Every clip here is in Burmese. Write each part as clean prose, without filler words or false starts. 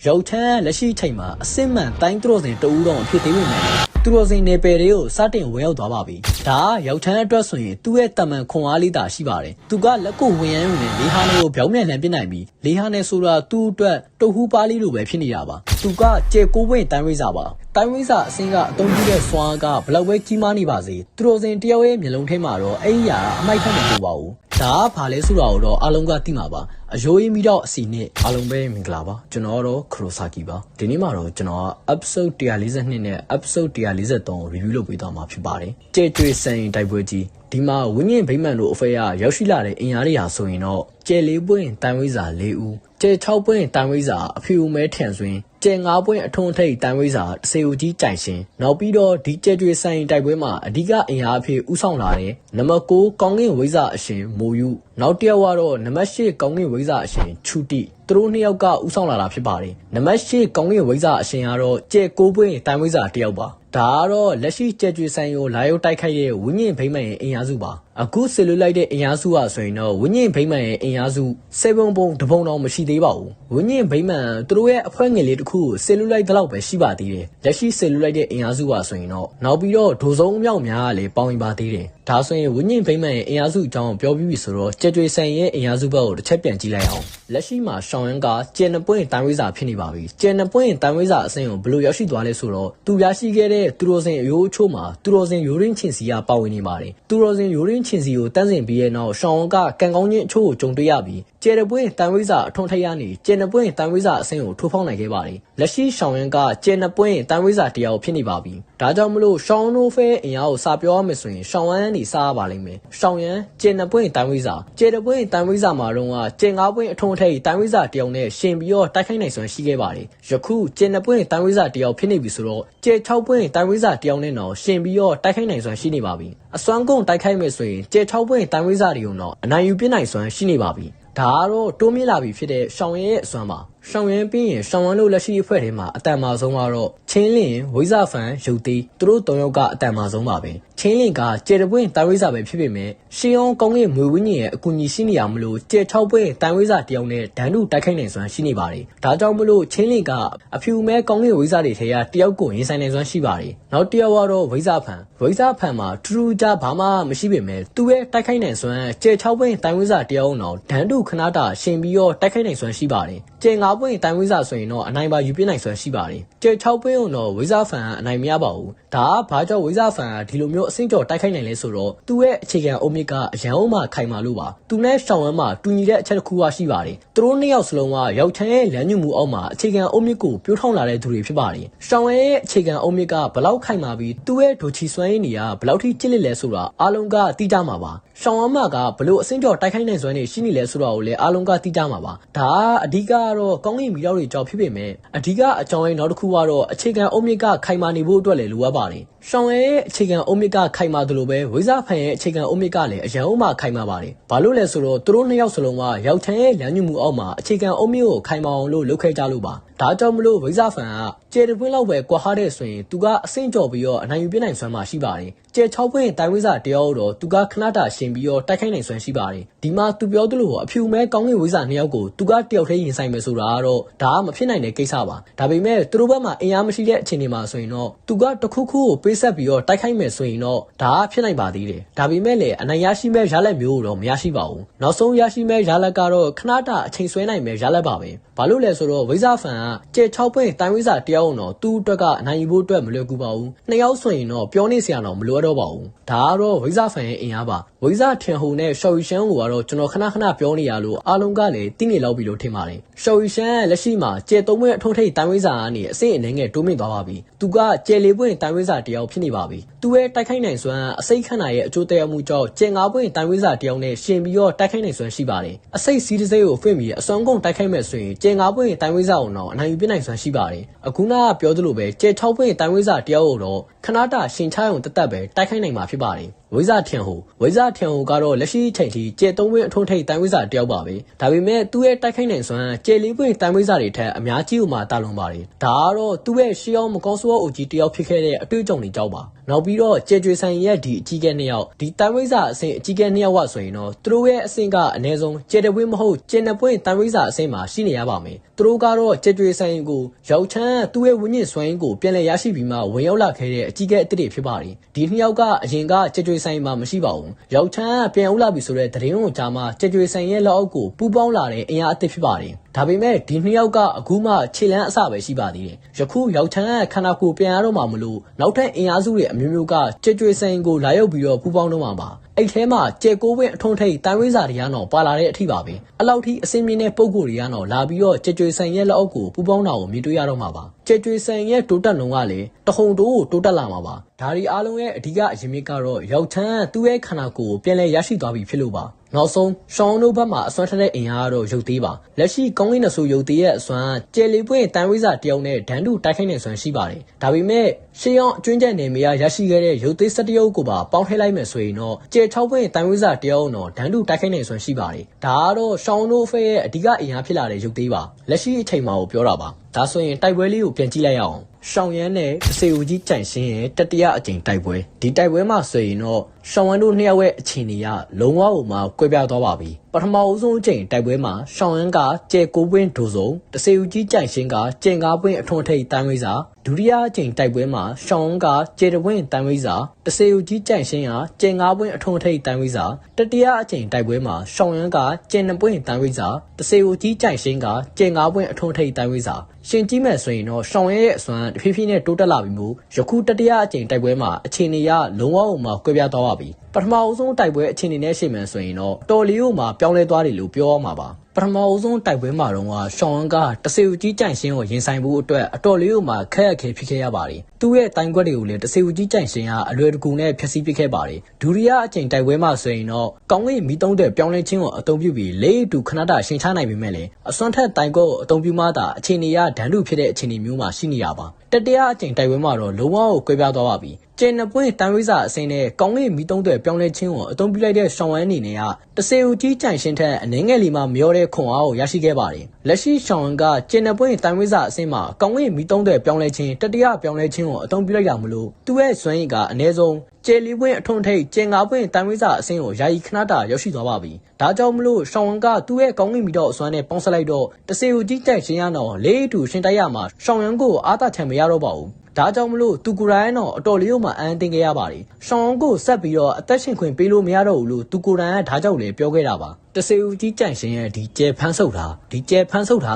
ရောက်ချမ်းလက်ရှိချိန်မှာအစစ်မှန်တိုင်းသူတော်စင်တူတော်ဖြစ်သေးပေမဲ့သူတော်စင်နယ်ပယ်တွေကိုစတင်ဝင်ရောက်သွားပါပြီဒါရောက်ချမ်းအတွက်ဆိုရင်သူ့ရဲ့တမန်ခွန်အားလေးသာရှိပါတယ်သူကလက်ကိုဝင်ရမ်းဝင်လေးဟာနဲ့ကိုပြောင်းပြန်လှန်ပစ်နိုင်ပြီးလေးဟာနဲ့ဆိုတာသူ့အတွက်တုတ်ဟူးပါလေးလိုပဲဖြစ်နေတာပါသူကကျေကိုပွင့်တိုင်းဝိဇာပါတိုင်းဝိဇာအစင်းကအတုံးပြတဲ့စွာကဘလောက်ပဲကြီးမားနေပါစေသူတော်စင်တယောက်ရဲ့မျက်လုံးထဲမှာတော့အဲ့ဒီအရာအမိုက်ထက်မပိုပါဘူးဒါကဘာလဲဆိုတာကိုတော့အားလုံးကသိမှာပါအယိုးရင်ပြီးတော့အစီနဲ့အားလုံးပဲမင်္ဂလာပါကျွန်တော်တော့ခရိုဆာကီပါဒီနေ့မှာတော့ကျွန်တော်က episode 142နဲ့ episode 143 review လုပ်ပေးသွားမှာဖြစ်ပါတယ်ကြဲကျွေးစံရင်တိုက်ပွဲကြီးဒီမှာဝင်းမြင့်ဗိမ္မာန်တို့အဖေရရောက်ရှိလာတဲ့အင်အားတွေဟာဆိုရင်တော့ကျဲ၄ပွင့်တန်ဝိဇာ၄ဦးကျဲ6ပွင့်တန်ဝိဇာအဖြူမဲထန်ဆွင်းကျဲ9ပွင့်အထွန်းထိပ်တန်ဝိဇာစေဦးကြီးကြိုင်ရှင်နောက်ပြီးတော့ဒီကျဲကျွေးဆိုင်တိုက်ပွဲမှာအဓိကအင်အားအဖြစ်ဥဆောင်လာတဲ့နံပါတ်9ကောင်းကင်ဝိဇာအရှင်မိုယူနောက်တစ်ယောက်ကတော့နံပါတ်10ကောင်းကင်ဝိဇာအရှင်ချူတီသူတို့နှစ်ယောက်ကဥဆောင်လာတာဖြစ်ပါတယ်နံပါတ်10ကောင်းကင်ဝိဇာအရှင်ကတော့ကျဲ9ပွင့်တန်ဝိဇာတစ်ယောက်ပါဒါကတော့လက်ရှိကျဲကျွေးဆိုင်ကိုလာရောက်တိုက်ခိုက်တဲ့ဝင်းမြင့်ဗိမ္မာန်ရဲ့အင်အားစုပါအခုဆစ်လွတ်လိုက်တဲ့အင်အားစုဟာဆိုရင်တော့ဝင်းမြင့်ဗိမ္မာန်ရဲ့အင်အားစု7ပုံတပုံတော့မရှိသေးပါဘူးဝင်းမြင့်ဗိမ္မာန်သူတို့ရဲ့အဖွဲ့ငယ်လေးတစ်ခုကိုဆစ်လွတ်လိုက်တဲ့လောက်ပဲရှိပါသေးတယ်လက်ရှိဆစ်လွတ်လိုက်တဲ့အင်အားစုဟာဆိုရင်တော့နောက်ပြီးတော့ဒိုစုံမြောက်များကလည်းပေါင်းဝင်ပါသေးတယ်ဒါဆိုရင်ဝင်းမြင့်ဗိမ္မာန်ရဲ့အင်အားစုအကြောင်းပြောပြီးပြီဆိုတော့ကျဲကျွေးဆိုင်ရဲ့အင်အားစုဘက်ကိုတစ်ချက်ပြန်ကြည့်လိုက်အောင်လက်ရှိမှာရှောင်းရန်ကကျဲနှစ်ပွင့်တန်ဝိဇာဖြစ်နေပါပြီကျဲနှစ်ပွင့်တန်ဝိဇာအဆင့်ကိုဘယ်လိုရောက်ရှိသွားလဲဆိုတော့သူရရှိခဲ့တဲ့သူတော်စင်အယိုးချိုးမှာသူတော်စင်ရိုးရင်းချင်းစီကပါဝင်နေပါတယ်သူတော်စင်ရိုးရင်းချင်းစီကိုတန်းစင်ပြီးရဲ့နောက်ရှောင်းရန်ကကန်ကောင်းချင်းအချို့ကိုကြုံတွေ့ရပြီးကျဲတပွင့်တန်ဝိဇာအထွန်းထိပ်ရနေကျဲနှစ်ပွင့်တန်ဝိဇာအဆင့်ကိုထိုးဖောက်နိုင်ခဲ့ပါတယ်လက်ရှိရှောင်းရန်ကကျဲနှစ်ပွင့်တန်ဝိဇာတရားဖြစ်နေပါပြီဒါကြောင့်မလို့ရှောင်းနိုးဖဲအင်အားကိုစာပြောရမယ်ဆိုရင်ရှောင်းရန်ကနေစားရပါလိမ့်မယ်ရှောင်းရန်ကျဲနှစ်ပွင့်တန်ဝိဇာကျဲတပွင့်တန်ဝိဇာမှာတော့ကျဲ9ပွင့်အထွန်းထိပ်တန်ဝိဇာတရားနဲ့ရှင်ပြီးတော့တိုက်ခိုက်နိုင်စွမ်းရှိခဲ့ပါတယ်ယခုကျဲနှစ်ပွင့်တန်ဝိဇာတရားဖြစ်နေပြီဆိုတော့ကျဲ6ပွင့်တန်ဝိဇာတရားနဲ့တော့ရှင်ပြီးတော့တိုက်ခိုက်နိုင်စွမ်းရှိနေပါပြီအစွမ်းကုန်တိုက်ခိုက်မယ်ဆိုရင်ကျဲ6ပွင့်တန်ဝိဇာတွေကိုတော့အနိုင်ယူပြနိုင်စွမ်းရှိနေပါပြီဒါကတော့တိုးမြင့်လာပြီဖြစ်တဲ့ရှောင်းရဲရဲ့အစွမ်းပါရှောင်းရင်ပြီးရင်ရှောင်းဝမ်းလို့လက်ရှိအဖွဲ့ထဲမှာအတန်မာဆုံးကတော့ချင်းလင်းဝိဇာဖန်ရုပ်သေးသူတို့၃ယောက်ကအတန်မာဆုံးပါပဲချင်းလင်းကကျဲတပွင့်တန်ဝိဇာပဲဖြစ်ပေမဲ့ရှီအောင်ကောင်းကင်မွေဝင်းကြီးရဲ့အကူအညီရှိနေရမလို့ကျဲ6ပွင့်တန်ဝိဇာတယောက်နဲ့ဒန်တုတိုက်ခိုက်နိုင်စွမ်းရှိနေပါတယ်ဒါကြောင့်မလို့ချင်းလင်းကအဖြူမဲကောင်းကင်ဝိဇာတွေထဲကတယောက်ကိုရင်ဆိုင်နိုင်စွမ်းရှိပါတယ်နောက်တစ်ယောက်ကတော့ဝိဇာဖန်မှာထူးထူးခြားဘာမှမရှိပေမဲ့သူ့ရဲ့တိုက်ခိုက်နိုင်စွမ်းကျဲ6ပွင့်တန်ဝိဇာတယောက်တော့ဒန်တုခဏတာရှင်ပြီးတော့တိုက်ခိုက်နိုင်စွမ်းရှိပါတယ်ကျဲ9ပွင့်တန်ဝိဇာဆိုရင်တော့အနိုင်ပါယူပြနိုင်စွမ်းရှိပါတယ်ကျဲ6ပွင့်တော့ဝိဇာဖန်အနိုင်မရပါဘူးဒါကဘာကြောင့်ဝိဇာဖန်ကဒီလိုမျိုးအဆင့်ကျော်တိုက်ခိုက်နိုင်လဲဆိုတော့သူ့ရဲ့အခြေခံအိုမစ်ကအရန်အောင်မှခိုင်မာလို့ပါသူနဲ့ရှောင်းဝမ်းမှာတူညီတဲ့အချက်တစ်ခုရှိပါတယ်သူတို့နှစ်ယောက်စလုံးကရောက်ချမ်းရဲ့လမ်းညွှန်မှုအောက်မှာအခြေခံအိုမစ်ကိုပြိုးထောင်လာတဲ့သူတွေဖြစ်ပါတယ်ရှောင်းဝမ်းရဲ့အခြေခံအိုမစ်ကဘလောက်ခိုင်မာပြီးသူ့ရဲ့ဒိုချီစွမ်းရည်နေရဘလောက်ထိကျစ်လစ်လဲဆိုတာအားလုံးကသိကြမှာပါရှောင်းဝမ်းမှာကဘလို့အဆင့်ကျော်တိုက်ခိုက်နိုင်စွမ်းနေရှိနေလဲဆိုတာကိုလည်းအားလုံးကသိကြမှာပါဒါကအဓိကကတော့ကောင်းကင်မီတော့တွေကြောင့်ဖြစ်ပေမဲ့အဓိကအကြောင်းရင်းနောက်တစ်ခုကတော့အခြေခံအိုမစ်ကခိုင်မာနေဖို့အတွက်လည်းလိုအပ်ပါတယ်ရှောင်းရဲ့အခြေခံအိုမစ်ကခိုင်မာသလိုပဲဝိဇာဖန်ရဲ့အခြေခံအိုမစ်ကလည်းအရန်အုံမှခိုင်မာပါတယ်ဘာလို့လဲဆိုတော့သူတို့နှစ်ယောက်စလုံးကရောက်ချမ်းရဲ့လမ်းညွှန်မှုအောက်မှာအခြေခံအိုမစ်ကိုခိုင်မာအောင်လို့လုပ်ခဲ့ကြလို့ပါဒါကြောင့်မလို့ဝိဇာဖန်ကကျဲတပွင့်လောက်ပဲကွာဟာတဲ့ဆိုရင်သူကအဆင့်ကျော်ပြီးတော့အနိုင်ယူပြနိုင်စွမ်းမှရှိပါတယ်ကျဲ6ပွင့်တိုင်းဝိဇာတရားတော့သူကခဏတာရှင်ပြီးတော့တိုက်ခိုက်နိုင်စွမ်းရှိပါတယ်ဒီမှာသူပြောသလိုအဖြူမဲကောင်းကင်ဝိဇာနှစ်ယောက်ကိုသူကတယောက်တည်းရင်ဆိုင်မယ်ဆိုတာကတော့ဒါကမဖြစ်နိုင်တဲ့ကိစ္စပါဒါပေမဲ့သူတို့ဘက်မှာအင်အားမရှိတဲ့အခြေအနေမှာဆိုရင်တော့သူကတခုခုကိုပေးဆက်ပြီးတော့တိုက်ခိုက်မယ်ဆိုရင်တော့ဒါကဖြစ်နိုင်ပါသေးတယ်ဒါပေမဲ့လည်းအနိုင်ရရှိမဲ့ရလဒ်မျိုးတော့မရရှိပါဘူးနောက်ဆုံးရရှိမဲ့ရလဒ်ကတော့ခဏတာအချိန်ဆွဲနိုင်မဲ့ရလဒ်ပါပဲဘာလို့လဲဆိုတော့ဝိဇာဖန်ကကျဲ6ပွင့်တိုင်းဝိဇာတရားတော့သူ့အတွက်ကအနိုင်ယူဖို့အတွက်မလွယ်ကူပါဘူးနှစ်ယောက်ဆိုရင်တော့ပြောနေစရာတော့မလိုတော့ပါဘူးဒါကတော့ဝိဇာဖန်ရဲ့အင်အားပါဝိဇာထင်ဟိုနဲ့ရှော်ရီရှန်ကိုကတော့ကျွန်တော်ခဏပြောနေရလို့အားလုံးကလည်းသိနေလောက်ပြီလို့ထင်ပါတယ်ရှော်ရီရှန်လက်ရှိမှာကျဲ3ပွင့်အထုံးထိပ်တိုင်းဝိဇာကနေအဆင့်အနေငယ်တိုးမြင့်သွားပါပြီသူကကျဲ4ပွင့်တိုင်းဝိဇာတရားဖြစ်နေပါပြီသူရဲ့တိုက်ခိုက်နိုင်စွမ်းအစိတ်ခန့်နာရဲ့အကျိုးသက်ရောက်မှုကြောင့်ကျဲ9ပွင့်တိုင်းဝိဇာတရားနဲ့ရှင်ပြီးတော့တိုက်ခိုက်နိုင်စွမ်းရှိပါတယ်အစိတ်စီးတစ်စိတ်ကိုဖွင့်ပြီးအစွမ်းကုန်တိုက်ခိုက်မဲ့ဆိုရင်ကျဲ9ပွင့်တိုင်းဝိဇာကိုတော့အနိုင်ယူပြနိုင်စွမ်းရှိပါတယ်အခုနကပြောသလိုပဲကျဲ6ပွင့်တိုင်းဝိဇာတရားကိုတော့ခဏတာရှင်ချရုံတက်ပဲတိုက်ခိုက်နိုင်မှာဖြစ်ပါတယ်ဝိဇာထင်ဟိုကတော့လက်ရှိချိန်ထိကျဲ3ပွင့်အထုံးထိပ်တိုင်းဝိဇာတယောက်ပါပဲဒါပေမဲ့သူ့ရဲ့တိုက်ခိုက်နိုင်စွမ်းကျဲ4ပွင့်တိုင်းဝိဇာတွေထက်အများကြီးကိုမှတာလွန်ပါတယ်ဒါကတော့သူ့ရဲ့ရှီအောင်မကောင်းဆိုးအိုကြီးတယောက်ဖြစ်ခဲ့တဲ့အတွေ့အကြုံတွေကြောင့်ပါ နောက်ပြီးတော့ကျေကျွေဆိုင်ရဲ့ဒီအကြီးကဲ2ယောက်ဒီတန်ဝိဇ္ဇာအဆင့်အကြီးကဲ2ယောက်ကဆိုရင်တော့သူတို့ရဲ့အဆင့်ကအနည်းဆုံးကျေတပွင့်မဟုတ်ကျေနှစ်ပွင့်တန်ဝိဇ္ဇာအဆင့်မှာရှိနေရပါမယ်သူတို့ကတော့ကျေကျွေဆိုင်ကိုရောက်ချမ်းသူ့ရဲ့ဝိညာဉ်စွမ်းရင်းကိုပြန်လည်ရရှိပြီးမှဝင်ရောက်လာခဲ့တဲ့အကြီးကဲအသစ်တွေဖြစ်ပါတယ်ဒီ2ယောက်ကအရင်ကကျေကျွေဆိုင်မှာမရှိပါဘူးရောက်ချမ်းပြန်ရောက်လာပြီဆိုတဲ့သတင်းကိုကြားမှာကျေကျွေဆိုင်ရဲ့လက်အောက်ကိုပူးပေါင်းလာတဲ့အင်အားအသစ်ဖြစ်ပါတယ်ဒါပေမဲ့ဒီ2ယောက်ကအခုမှခြေလန်းအစပဲရှိပါသေးတယ်ယခုရောက်ချမ်းခန္ဓာကိုယ်ပြန်ရတော့မှမလို့နောက်ထပ်အင်အားစုတွေအမျိုးမျိုးကကျေကျွေဆိုင်ကိုလာရောက်ပြီးတော့ပူးပေါင်းတော့မှာပါအဲ့ထဲမှာကျေကိုးဝင်းအထုံးထိပ်တန်ဝိဇ္ဇာတွေကတော့ပါလာတဲ့အထိပါပဲအလောက်ထိအစင်းမြင့်တဲ့ပုံကိုယ်တွေကတော့လာပြီးတော့ကျေကျွေဆိုင်ရဲ့လက်အောက်ကိုပူးပေါင်းတာကိုမြင်တွေ့ရတော့မှာပါကျေကျွေဆိုင်ရဲ့တိုးတက်လုံးကလည်းတဟုန်တိုးတိုးတက်လာမှာပါဒါဒီအားလုံးရဲ့အဓိကအရင်မြစ်ကတော့ရောက်ချမ်းသူ့ရဲ့ခန္ဓာကိုယ်ကိုပြန်လည်ရရှိသွားပြီဖြစ်လို့ပါနောက်ဆုံးရှောင်းတို့ဘက်မှာအစွမ်းထက်တဲ့အင်အားကတော့ရုပ်သေးပါလက်ရှိကောင်းကင်နဆူရုပ်သေးရဲ့အစွမ်းကျယ်လီပွင့်တန်ဝိဇ္ဇာတယောက်နဲ့ဒန်းတူတိုက်ခိုက်နေစွမ်းရှိပါတယ်ဒါပေမဲ့ရှေးအောင်အကျွင်းကျန်နယ်မြေရရှိခဲ့တဲ့ရုပ်သေး17ရုပ်ကိုပါပေါင်းထည့်လိုက်မယ်ဆိုရင်တော့ကျယ်6ပွင့်တန်ဝိဇ္ဇာတယောက်တော့ဒန်းတူတိုက်ခိုက်နေစွမ်းရှိပါတယ်ဒါကတော့ရှောင်းတို့ဖက်ရဲ့အဓိကအင်အားဖြစ်လာတဲ့ရုပ်သေးပါလက်ရှိအချိန်မှာကိုပြောတာပါဒါဆိုရင်တိုက်ပွဲလေးကိုပြန်ကြည့်လိုက်ရအောင်ရှောင်းရမ်းနဲ့တစေဦးကြီးကြန့်ရှင်းရဲ့တတိယအကြိမ်တိုက်ပွဲဒီတိုက်ပွဲမှာဆိုရင်တော့ရှောင်းရမ်းတို့2ယောက်ရဲ့အခြေအနေကလုံးဝကိုမှကွဲပြားသွားပါပြီပထမအဆုံးအကြိမ်တိုက်ပွဲမှာရှောင်းရမ်းကကျဲ9ပွင့်ဒိုစုံတစေဦးကြီးကြန့်ရှင်းကကျဲ9ပွင့်အထွန်းထိပ်တန်ဝိဇ္ဇာဒုတိယအကြိမ်တိုက်ပွဲမှာရှောင်းရမ်းကကျဲ1ပွင့်တန်ဝိဇ္ဇာတစေဦးကြီးကြန့်ရှင်းကကျဲ9ပွင့်အထွန်းထိပ်တန်ဝိဇ္ဇာတတိယအကြိမ်တိုက်ပွဲမှာရှောင်းရမ်းကကျဲ2ပွင့်တန်ဝိဇ္ဇာတစေဦးကြီးကြန့်ရှင်းကကျဲ9ပွင့်အထွန်းထိပ်တန်ဝိဇ္ဇာရှင်ကြည့်မယ်ဆိုရင်တော့ရှောင်းရဲရဲ့အစွမ်းတဖြည်းဖြည်းနဲ့တိုးတက်လာပြီးမို့ယခုတတိယအကြိမ်တိုက်ပွဲမှာအခြေအနေကလုံးဝမှကွဲပြားသွားပါပြီပထမအဆုံးတိုက်ပွဲအခြေအနေနဲ့ရှင်းမယ်ဆိုရင်တော့တော်လီယိုမှာပြောင်းလဲသွားတယ်လို့ပြောရမှာပါပထမအဆုံးတိုက်ပွဲမှာတော့ရှောင်းရမ်းကတစေဦးကြီးကြန့်ရှင်းကိုရင်ဆိုင်ဖို့အတွက်အတော်လေးကိုမှခက်ခဲဖြစ်ခဲ့ရပါတယ်သူ့ရဲ့တိုင်ခွက်တွေကိုလည်းတစေဦးကြီးကြန့်ရှင်းကအလွယ်တကူနဲ့ဖျက်ဆီးပစ်ခဲ့ပါတယ်ဒုတိယအကြိမ်တိုက်ပွဲမှာဆိုရင်တော့ကောင်းကင်မီတုံးတဲ့ပြောင်းလဲခြင်းကိုအသုံးပြုပြီးလေးတူခဏတာရှင်းချနိုင်ပေမဲ့လည်းအစွမ်းထက်တိုင်ခွက်ကိုအသုံးပြုမှသာအခြေအနေရဒန်းတူဖြစ်တဲ့အခြေအနေမျိုးမှာရှိနေတာပါတတိယအကြိမ်တိုက်ပွဲမှာတော့လုံးဝကိုကွဲပြားသွားပါပြီကျင်းနှစ်ပွင့်တန်ဝိဇ္ဇာအစင်းနဲ့ကောင်းကင်မီတုံးတဲ့ပြောင်းလဲခြင်းကိုအသုံးပြုလိုက်တဲ့ရှောင်းဝမ်းအနေနဲ့ကတစေဦးကြီးကြန့်ရှင်းထက်အနှဲငယ်လီမှမရောတဲ့ခွန်အားကိုရရှိခဲ့ပါတယ်လက်ရှိရှောင်းဝမ်းကကျင်းနှစ်ပွင့်တန်ဝိဇ္ဇာအစင်းမှာကောင်းကင်မီတုံးတဲ့ပြောင်းလဲခြင်းတတိယပြောင်းလဲခြင်းကိုအသုံးပြုလိုက်တာမလို့သူ့ရဲ့စွမ်းရည်ကအနည်းဆုံးကျယ်လီပွင့်အထွန်းထိပ်ကျင်9ပွင့်တန်ဝိဇ္ဇာအစင်းကိုယာယီခဏတာရောက်ရှိသွားပါပြီဒါကြောင့်မလို့ရှောင်းဝမ်းကသူ့ရဲ့ကောင်းကင်မီတော့အစွမ်းနဲ့ပေါင်းစပ်လိုက်တော့တစေဦးကြီးကြန့်ရှင်းရတော့လေးတူရှင်းတိုက်ရမှာရှောင်းဝမ်းကိုအားသာချန်မရတော့ပါဘူးဒါကြောင့်မလို့သူကိုယ်တိုင်တော့အတော်လေးမှအန်တင်ခဲ့ရပါတယ်ရှောင်းကိုဆက်ပြီးတော့အသက်ရှင်ခွင့်ပေးလို့မရတော့ဘူးလို့သူကိုယ်တိုင်ကဒါကြောင့်လည်းပြောခဲ့တာပါတစေဦးကြီးကြန့်ရှင်းရဲ့ဒီကျဲဖန်းဆုပ်တ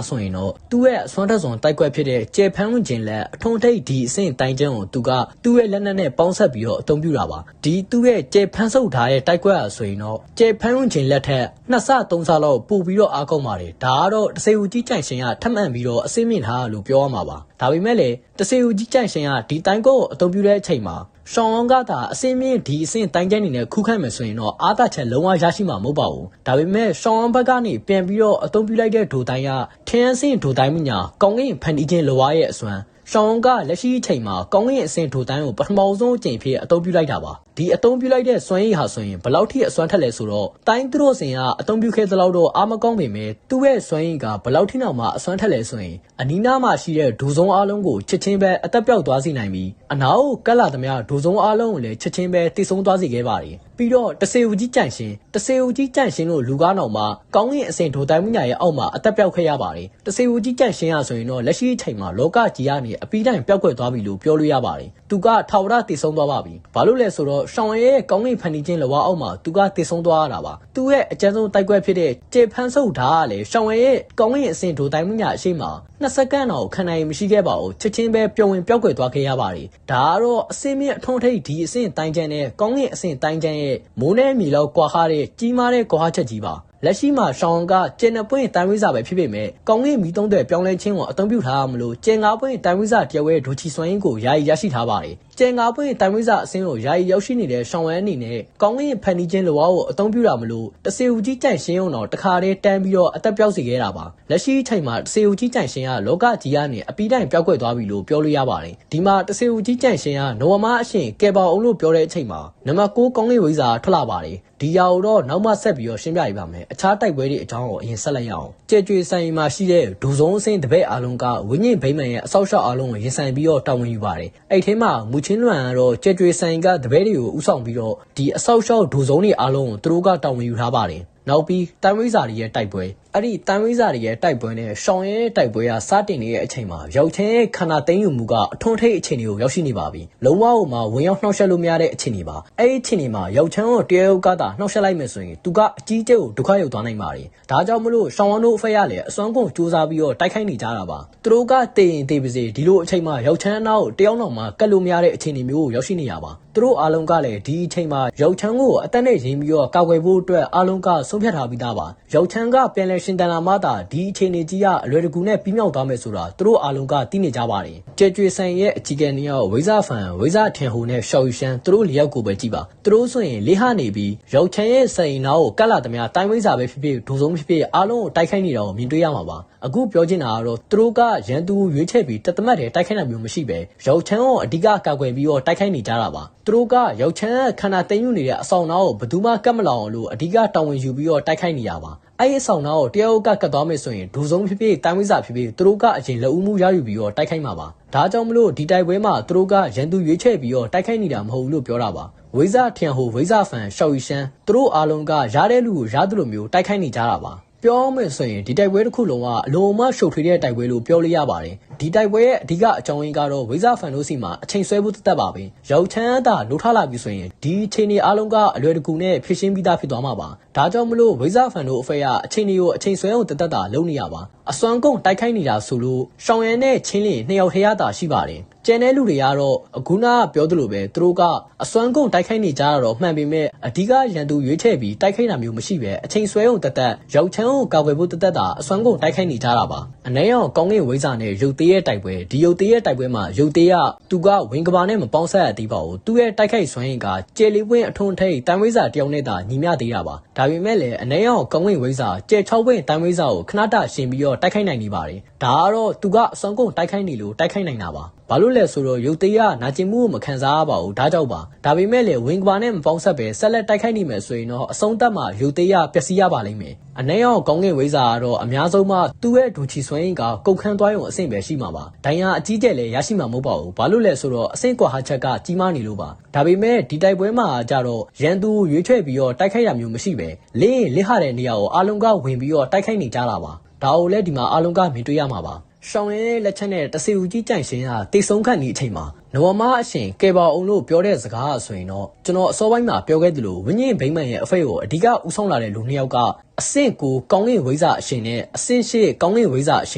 ာဆိုရင်တော့သူ့ရဲ့အစွမ်းထက်စွန်တိုက်ကွက်ဖြစ်တဲ့ကျဲဖန်းဝင်ခြင်းလက်အထုံထိပ်ဒီအဆင့်တိုင်းကျန်းကိုသူကသူ့ရဲ့လက်နက်နဲ့ပေါင်းဆက်ပြီးတော့အသုံးပြုတာပါဒီသူ့ရဲ့ကျဲဖန်းဆုပ်ထားရဲ့တိုက်ကွက်ဆိုရင်တော့ကျဲဖန်းဝင်ခြင်းလက်ထက်2ဆ3ဆလောက်ပို့ပြီးတော့အားကောင်းပါတယ်ဒါကတော့တစေဦးကြီးကြန့်ရှင်းကထပ်မံပြီးတော့အစင်းမြင့်ထားလို့ပြောရမှာပါဒါပေမဲ့လည်းတစေဦးကြီးကြန့်ရှင်းကဒီတိုင်းကိုအသုံးပြုတဲ့အချိန်မှာရှောင်းအောင်ကသာအစင်းမြင့်ဒီအဆင့်တိုင်းကျန်းနေနဲ့ခုခံမယ်ဆိုရင်တော့အားသာချက်လုံးဝရရှိမှာမဟုတ်ပါဘူးဒါပေမဲ့ရှောင်းအောင်ဘက်ကနေပြန်ပြီးတော့အသုံးပြုလိုက်တဲ့ဒိုတိုင်းကထင်းအဆင့်ဒိုတိုင်းမညာကောင်းကင်ဖန်တီးခြင်းလောဝါရဲ့အစွမ်းရှောင်းကလက်ရှိအချိန်မှာကောင်းကင်အဆင့်ဒိုတိုင်းကိုပထမဆုံးအကြိမ်ဖြစ်အသုံးပြုလိုက်တာပါဒီအသုံးပြုလိုက်တဲ့စွမ်းရည်ဟာဆိုရင်ဘယ်လောက်ထိအစွမ်းထက်လဲဆိုတော့တိုင်းသူတို့စင်ကအသုံးပြုခဲ့သလောက်တော့အားမကောင်းပေမဲ့သူ့ရဲ့စွမ်းရည်ကဘယ်လောက်ထိနောက်မှအစွမ်းထက်လဲဆိုရင်အနီးနားမှာရှိတဲ့ဒိုစုံအားလုံးကိုချက်ချင်းပဲအသက်ပြောက်သွားစေနိုင်ပြီးအနာကိုကက်လာသမျှဒိုစုံအားလုံးကိုလည်းချက်ချင်းပဲတိတ်ဆုံးသွားစေခဲ့ပါတယ်ပြီးတော့တစေဦးကြီးကြန့်ရှင်းလို့လူကားနောက်မှာကောင်းကင်အဆင့်ဒိုတိုင်းမညာရဲ့အောက်မှာအသက်ပြောက်ခဲ့ရပါတယ်တစေဦးကြီးကြန့်ရှင်းရဆိုရင်တော့လက်ရှိအချိန်မှာလောကကြီးကနေအပီးတိုင်းပျောက်ကွယ်သွားပြီလို့ပြောလို့ရပါတယ်သူကထာဝရတိတ်ဆုံးသွားပါပြီဘာလို့လဲဆိုတော့ရှောင်းရဲ့ကောင်းကင်ဖန်တီးခြင်းလောဝါအောက်မှာသူကတိတ်ဆုံးသွားရတာပါသူ့ရဲ့အကျဉ်းဆုံးတိုက်ကွက်ဖြစ်တဲ့ကျေဖန်းဆုပ်ဓာတ်ကလည်းရှောင်းရဲ့ကောင်းကင်အဆင့်ဒိုတိုင်းမညာအရှိမှာ2စက္ကန့်တော့ခံနိုင်မရှိခဲ့ပါဘူးချက်ချင်းပဲပျော်ဝင်ပျောက်ကွယ်သွားခဲ့ရပါတယ်ဒါကတော့အစင်းမြင့်အထွန်းထိပ်ဒီအဆင့်တိုင်းကျန်းနဲ့ကောင်းကင်အဆင့်တိုင်းကျန်းရဲ့မိုးနဲ့မြေလောက်ကွာဟတဲ့ကြီးမားတဲ့ကွာဟချက်ကြီးပါလက်ရှိမှာရှောင်းကကျင်း2ပွင့်တန်ဝိဇ္ဇာပဲဖြစ်ပေမဲ့ကောင်းကင်မီတုံးတဲ့ပြောင်းလဲခြင်းကိုအသုံးပြုထားရမလို့ကျင်း9ပွင့်တန်ဝိဇ္ဇာတယောက်ရဲ့ဒိုချီစွမ်းရင်းကိုယာယီရရှိထားပါတယ်ကျင်း9ပွင့်တန်ဝိဇ္ဇာအစင်းကိုယာယီရောက်ရှိနေတဲ့ရှောင်းဝမ်းအနေနဲ့ကောင်းကင်ဖန်တီးခြင်းလောဝါကိုအသုံးပြုတာမလို့တစေဦးကြီးကြန့်ရှင်းအောင်တော့တခါတည်းတန်းပြီးတော့အသက်ပြောက်စေခဲ့တာပါလက်ရှိအချိန်မှာတစေဦးကြီးကြန့်ရှင်းကလောကကြီးကနေအပီးတိုင်းပျောက်ကွယ်သွားပြီလို့ပြောလို့ရပါတယ်ဒီမှာတစေဦးကြီးကြန့်ရှင်းကနိုဝမအရှင်ကဲပေါအောင်လို့ပြောတဲ့အချိန်မှာနံပါတ်6ကောင်းကင်ဝိဇ္ဇာထွက်လာပါတယ်ဒီရာကိုတော့နောက်မှဆက်ပြီးတော့ရှင်းပြပေးပါမယ်အခြားတိုက်ပွဲတွေအကြောင်းကိုအရင်ဆက်လိုက်ရအောင်ကြဲကျွေဆိုင်မှာရှိတဲ့ဒူစုံအစင်းတပည့်အားလုံးကဝိညာဉ်ဗိမာန်ရဲ့အဆောက်အအုံအားလုံးကိုရင်ဆိုင်ပြီးတော့တာဝန်ယူပါတယ်အဲ့ထဲမှာမူချ ချင်းလွန်ကတော့ကြက်ကြွေဆိုင်ကတပည့်တွေကိုဥဆောင်ပြီးတော့ဒီအဆောက်အအုံဒိုစုံတွေအားလုံးကိုသူတို့ကတာဝန်ယူထားပါတယ်နောက်ပြီးတန်ဝိဇာတွေရဲ့တိုက်ပွဲအဲ့ဒီတန်ဝိဇာတွေရဲ့တိုက်ပွဲနဲ့ရှောင်းရဲ့တိုက်ပွဲကစတင်နေတဲ့အချိန်မှာရောက်ချင်းရဲ့ခန္ဓာသိမ်းယူမှုကအထွန်းထိပ်အခြေအနေကိုရောက်ရှိနေပါပြီလုံးဝဟိုမှာဝင်ရောက်နှောက်ယှက်လို့မရတဲ့အခြေအနေပါအဲ့ဒီအခြေအနေမှာရောက်ချမ်းကိုတရားရုံးကတာနှောက်ယှက်လိုက်မယ်ဆိုရင်သူကအကြီးကျယ်ကိုဒုက္ခရောက်သွားနိုင်ပါတယ်ဒါကြောင့်မလို့ရှောင်းဝန်းတို့အဖက်ရလည်းအစွမ်းကုန်စူးစမ်းပြီးတော့တိုက်ခိုက်နေကြတာပါသူတို့ကတည်ရင်တည်ပါစေဒီလိုအချိန်မှာရောက်ချမ်းနောက်တယောက်နောက်မှာကတ်လို့မရတဲ့အခြေအနေမျိုးကိုရောက်ရှိနေရပါသူတို့အားလုံးကလည်းဒီအချိန်မှာရောက်ချမ်းကိုအသက်နဲ့ရင်းပြီးတော့ကာကွယ်ဖို့အတွက်အားလုံးကဆုံးဖြတ်ထားပြီးသားပါရောက်ချမ်းကပြန်လည်ရှင်တန်လာမှသာဒီအခြေအနေကြီးကအလွယ်တကူနဲ့ပြီးမြောက်သွားမယ်ဆိုတာသူတို့အားလုံးကသိနေကြပါတယ်ကြက်ကြွေဆိုင်ရဲ့အကြီးကဲနေရောက်ဝိဇာဖန်ဝိဇာထင်ဟိုနဲ့ရှောက်ယူရှမ်းသူတို့လျောက်ကိုပဲကြည့်ပါသူတို့ဆိုရင်လေးဟနေပြီးရောက်ချမ်းရဲ့ဆိုင်နာကိုကတ်လာသမျှတိုင်းဝိဇာပဲဖြစ်ဖြစ်ဒုစုံဖြစ်ဖြစ်အားလုံးကိုတိုက်ခိုက်နေတာကိုမြင်တွေ့ရမှာပါအခုပြောချင်တာကတော့သူတို့ကရန်သူရွေးချယ်ပြီးတသမတ်တည်းတိုက်ခိုက်တာမျိုးမရှိပဲရောက်ချမ်းကိုအဓိကကာကွယ်ပြီးတော့တိုက်ခိုက်နေကြတာပါသူတို့ကရောက်ချမ်းခန္ဓာသိမ်းယူနေတဲ့အဆောင်နာကိုဘယ်သူမှကတ်မလောင်လို့အဓိကတာဝန်ယူပြီးတော့တိုက်ခိုက်နေရပါအဲ့ဒီအဆောင်နာကိုတယောက်ကကတ်သွားမယ်ဆိုရင်ဒုစုံဖြစ်ဖြစ်တိုင်းဝိဇာဖြစ်ဖြစ်သူတို့ကအရင်လက်ဦးမှုရယူပြီးတော့တိုက်ခိုက်မှာပါဒါကြောင့်မလို့ဒီတိုက်ပွဲမှာသူတို့ကရန်သူရွေးချယ်ပြီးတော့တိုက်ခိုက်နေတာမဟုတ်ဘူးလို့ပြောတာပါဝိဇာထင်ဟိုဝိဇာဖန်ရှောက်ယူရှမ်းသူတို့အားလုံးကရတဲ့လူကိုရသလိုမျိုးတိုက်ခိုက်နေကြတာပါပြောမယ်ဆိုရင်ဒီတိုက်ပွဲတစ်ခုလုံးကအလုံးအမရှုပ်ထွေးတဲ့တိုက်ပွဲလို့ပြောလို့ရပါတယ်ဒီတိုက်ပွဲရဲ့အဓိကအကြောင်းရင်းကတော့ဝိဇာဖန်တို့စီမှာအချိန်ဆွဲဖို့တက်ပါပဲရောက်ချမ်းသာလှုပ်ထားလာပြီဆိုရင်ဒီအချိန်တွေအားလုံးကအလွယ်တကူနဲ့ဖြစ်ရှင်းပြီးသားဖြစ်သွားမှာပါဒါကြောင့်မလို့ဝိဇာဖန်တို့အဖေကအချိန်တွေကိုအချိန်ဆွဲအောင်တက်တာလုပ်နေရပါအစွမ်းကုန်တိုက်ခိုက်နေတာဆိုလို့ရှောင်းရဲနဲ့ချင်းလင်းနှစ်ယောက်ထရတာရှိပါတယ်ကျန်တဲ့လူတွေကတော့အခုနကပြောသလိုပဲသူတို့ကအစွမ်းကုန်တိုက်ခိုက်နေကြတာတော့မှန်ပေမဲ့အဓိကရန်သူရွေးချယ်ပြီးတိုက်ခိုက်တာမျိုးမရှိပဲအချိန်ဆွဲအောင်တက်ရောက်ချမ်းကိုကာကွယ်ဖို့တက်တာအစွမ်းကုန်တိုက်ခိုက်နေကြတာပါအနေရောကောင်းကင်ဝိဇာနဲ့ရုပ်သေးရဲ့တိုက်ပွဲဒီရုပ်သေးရဲ့တိုက်ပွဲမှာရုပ်သေးကသူကဝင်ကဘာနဲ့မပေါင်းဆက်ရသေးပါဘူးသူရဲ့တိုက်ခိုက်စွမ်းရည်ကကျယ်လေးပွင့်အထွန်းထိပ်တန်ဝိဇာတယောက်နဲ့သာညီမျှသေးတာပါဒါပေမဲ့လည်းအနေရောကောင်းကင်ဝိဇာကျယ်6ပွင့်တန်ဝိဇာကိုခဏတာရှင်ပြီးတော့တိုက်ခိုက်နိုင်နေပါတယ်ဒါကတော့သူကအစွမ်းကုန်တိုက်ခိုက်နေလို့တိုက်ခိုက်နိုင်တာပါဘာလို့လဲဆိုတော့ရုပ်သေးကနာကျင်မှုကိုမခံစားရပါဘူးဒါကြောင့်ပါဒါပေမဲ့လည်းဝင်ကဘာနဲ့မပေါင်းဆက်ပဲဆက်လက်တိုက်ခိုက်နေမယ်ဆိုရင်တော့အဆုံးသတ်မှာရုပ်သေးကပျက်စီးရပါလိမ့်မယ်အနေရောကောင်းကင်ဝိဇာကတော့အများဆုံးမှသူ့ရဲ့ဒူချီစွမ်းရည်ကကုတ်ခန်းသွားရုံအဆင့်ပဲရှိမှာပါဒိုင်ယာအကြီးကျယ်လည်းရရှိမှာမဟုတ်ပါဘူးဘာလို့လဲဆိုတော့အဆင့်ကွာဟာချက်ကကြီးမားနေလို့ပါဒါပေမဲ့ဒီတိုက်ပွဲမှာကြတော့ရန်သူရွေးချယ်ပြီးတော့တိုက်ခိုက်တာမျိုးမရှိပဲလင်းလစ်ဟာတဲ့နေရာကိုအားလုံးကဝင်ပြီးတော့တိုက်ခိုက်နေကြတာပါဒါကိုလည်းဒီမှာအားလုံးကမြင်တွေ့ရမှာပါရှောင်းရဲလက်ချက်နဲ့တစီဦးကြီးကြိုင်ရှင်ကတိတ်ဆုံးခန့်ဒီအချိန်မှာနဝမအရှင်ကေပါအောင်လို့ပြောတဲ့စကားဆိုရင်တော့ကျွန်တော်အစောပိုင်းမှာပြောခဲ့သလိုဝင်းကြီးဘိမ့်မန်ရဲ့အဖေကိုအဓိကဦးဆောင်လာတဲ့လူနှစ်ယောက်ကအဆင့်ကိုကောင်းကင်ဝိဇာအရှင်နဲ့အဆင့်ရှိကောင်းကင်ဝိဇာအရှ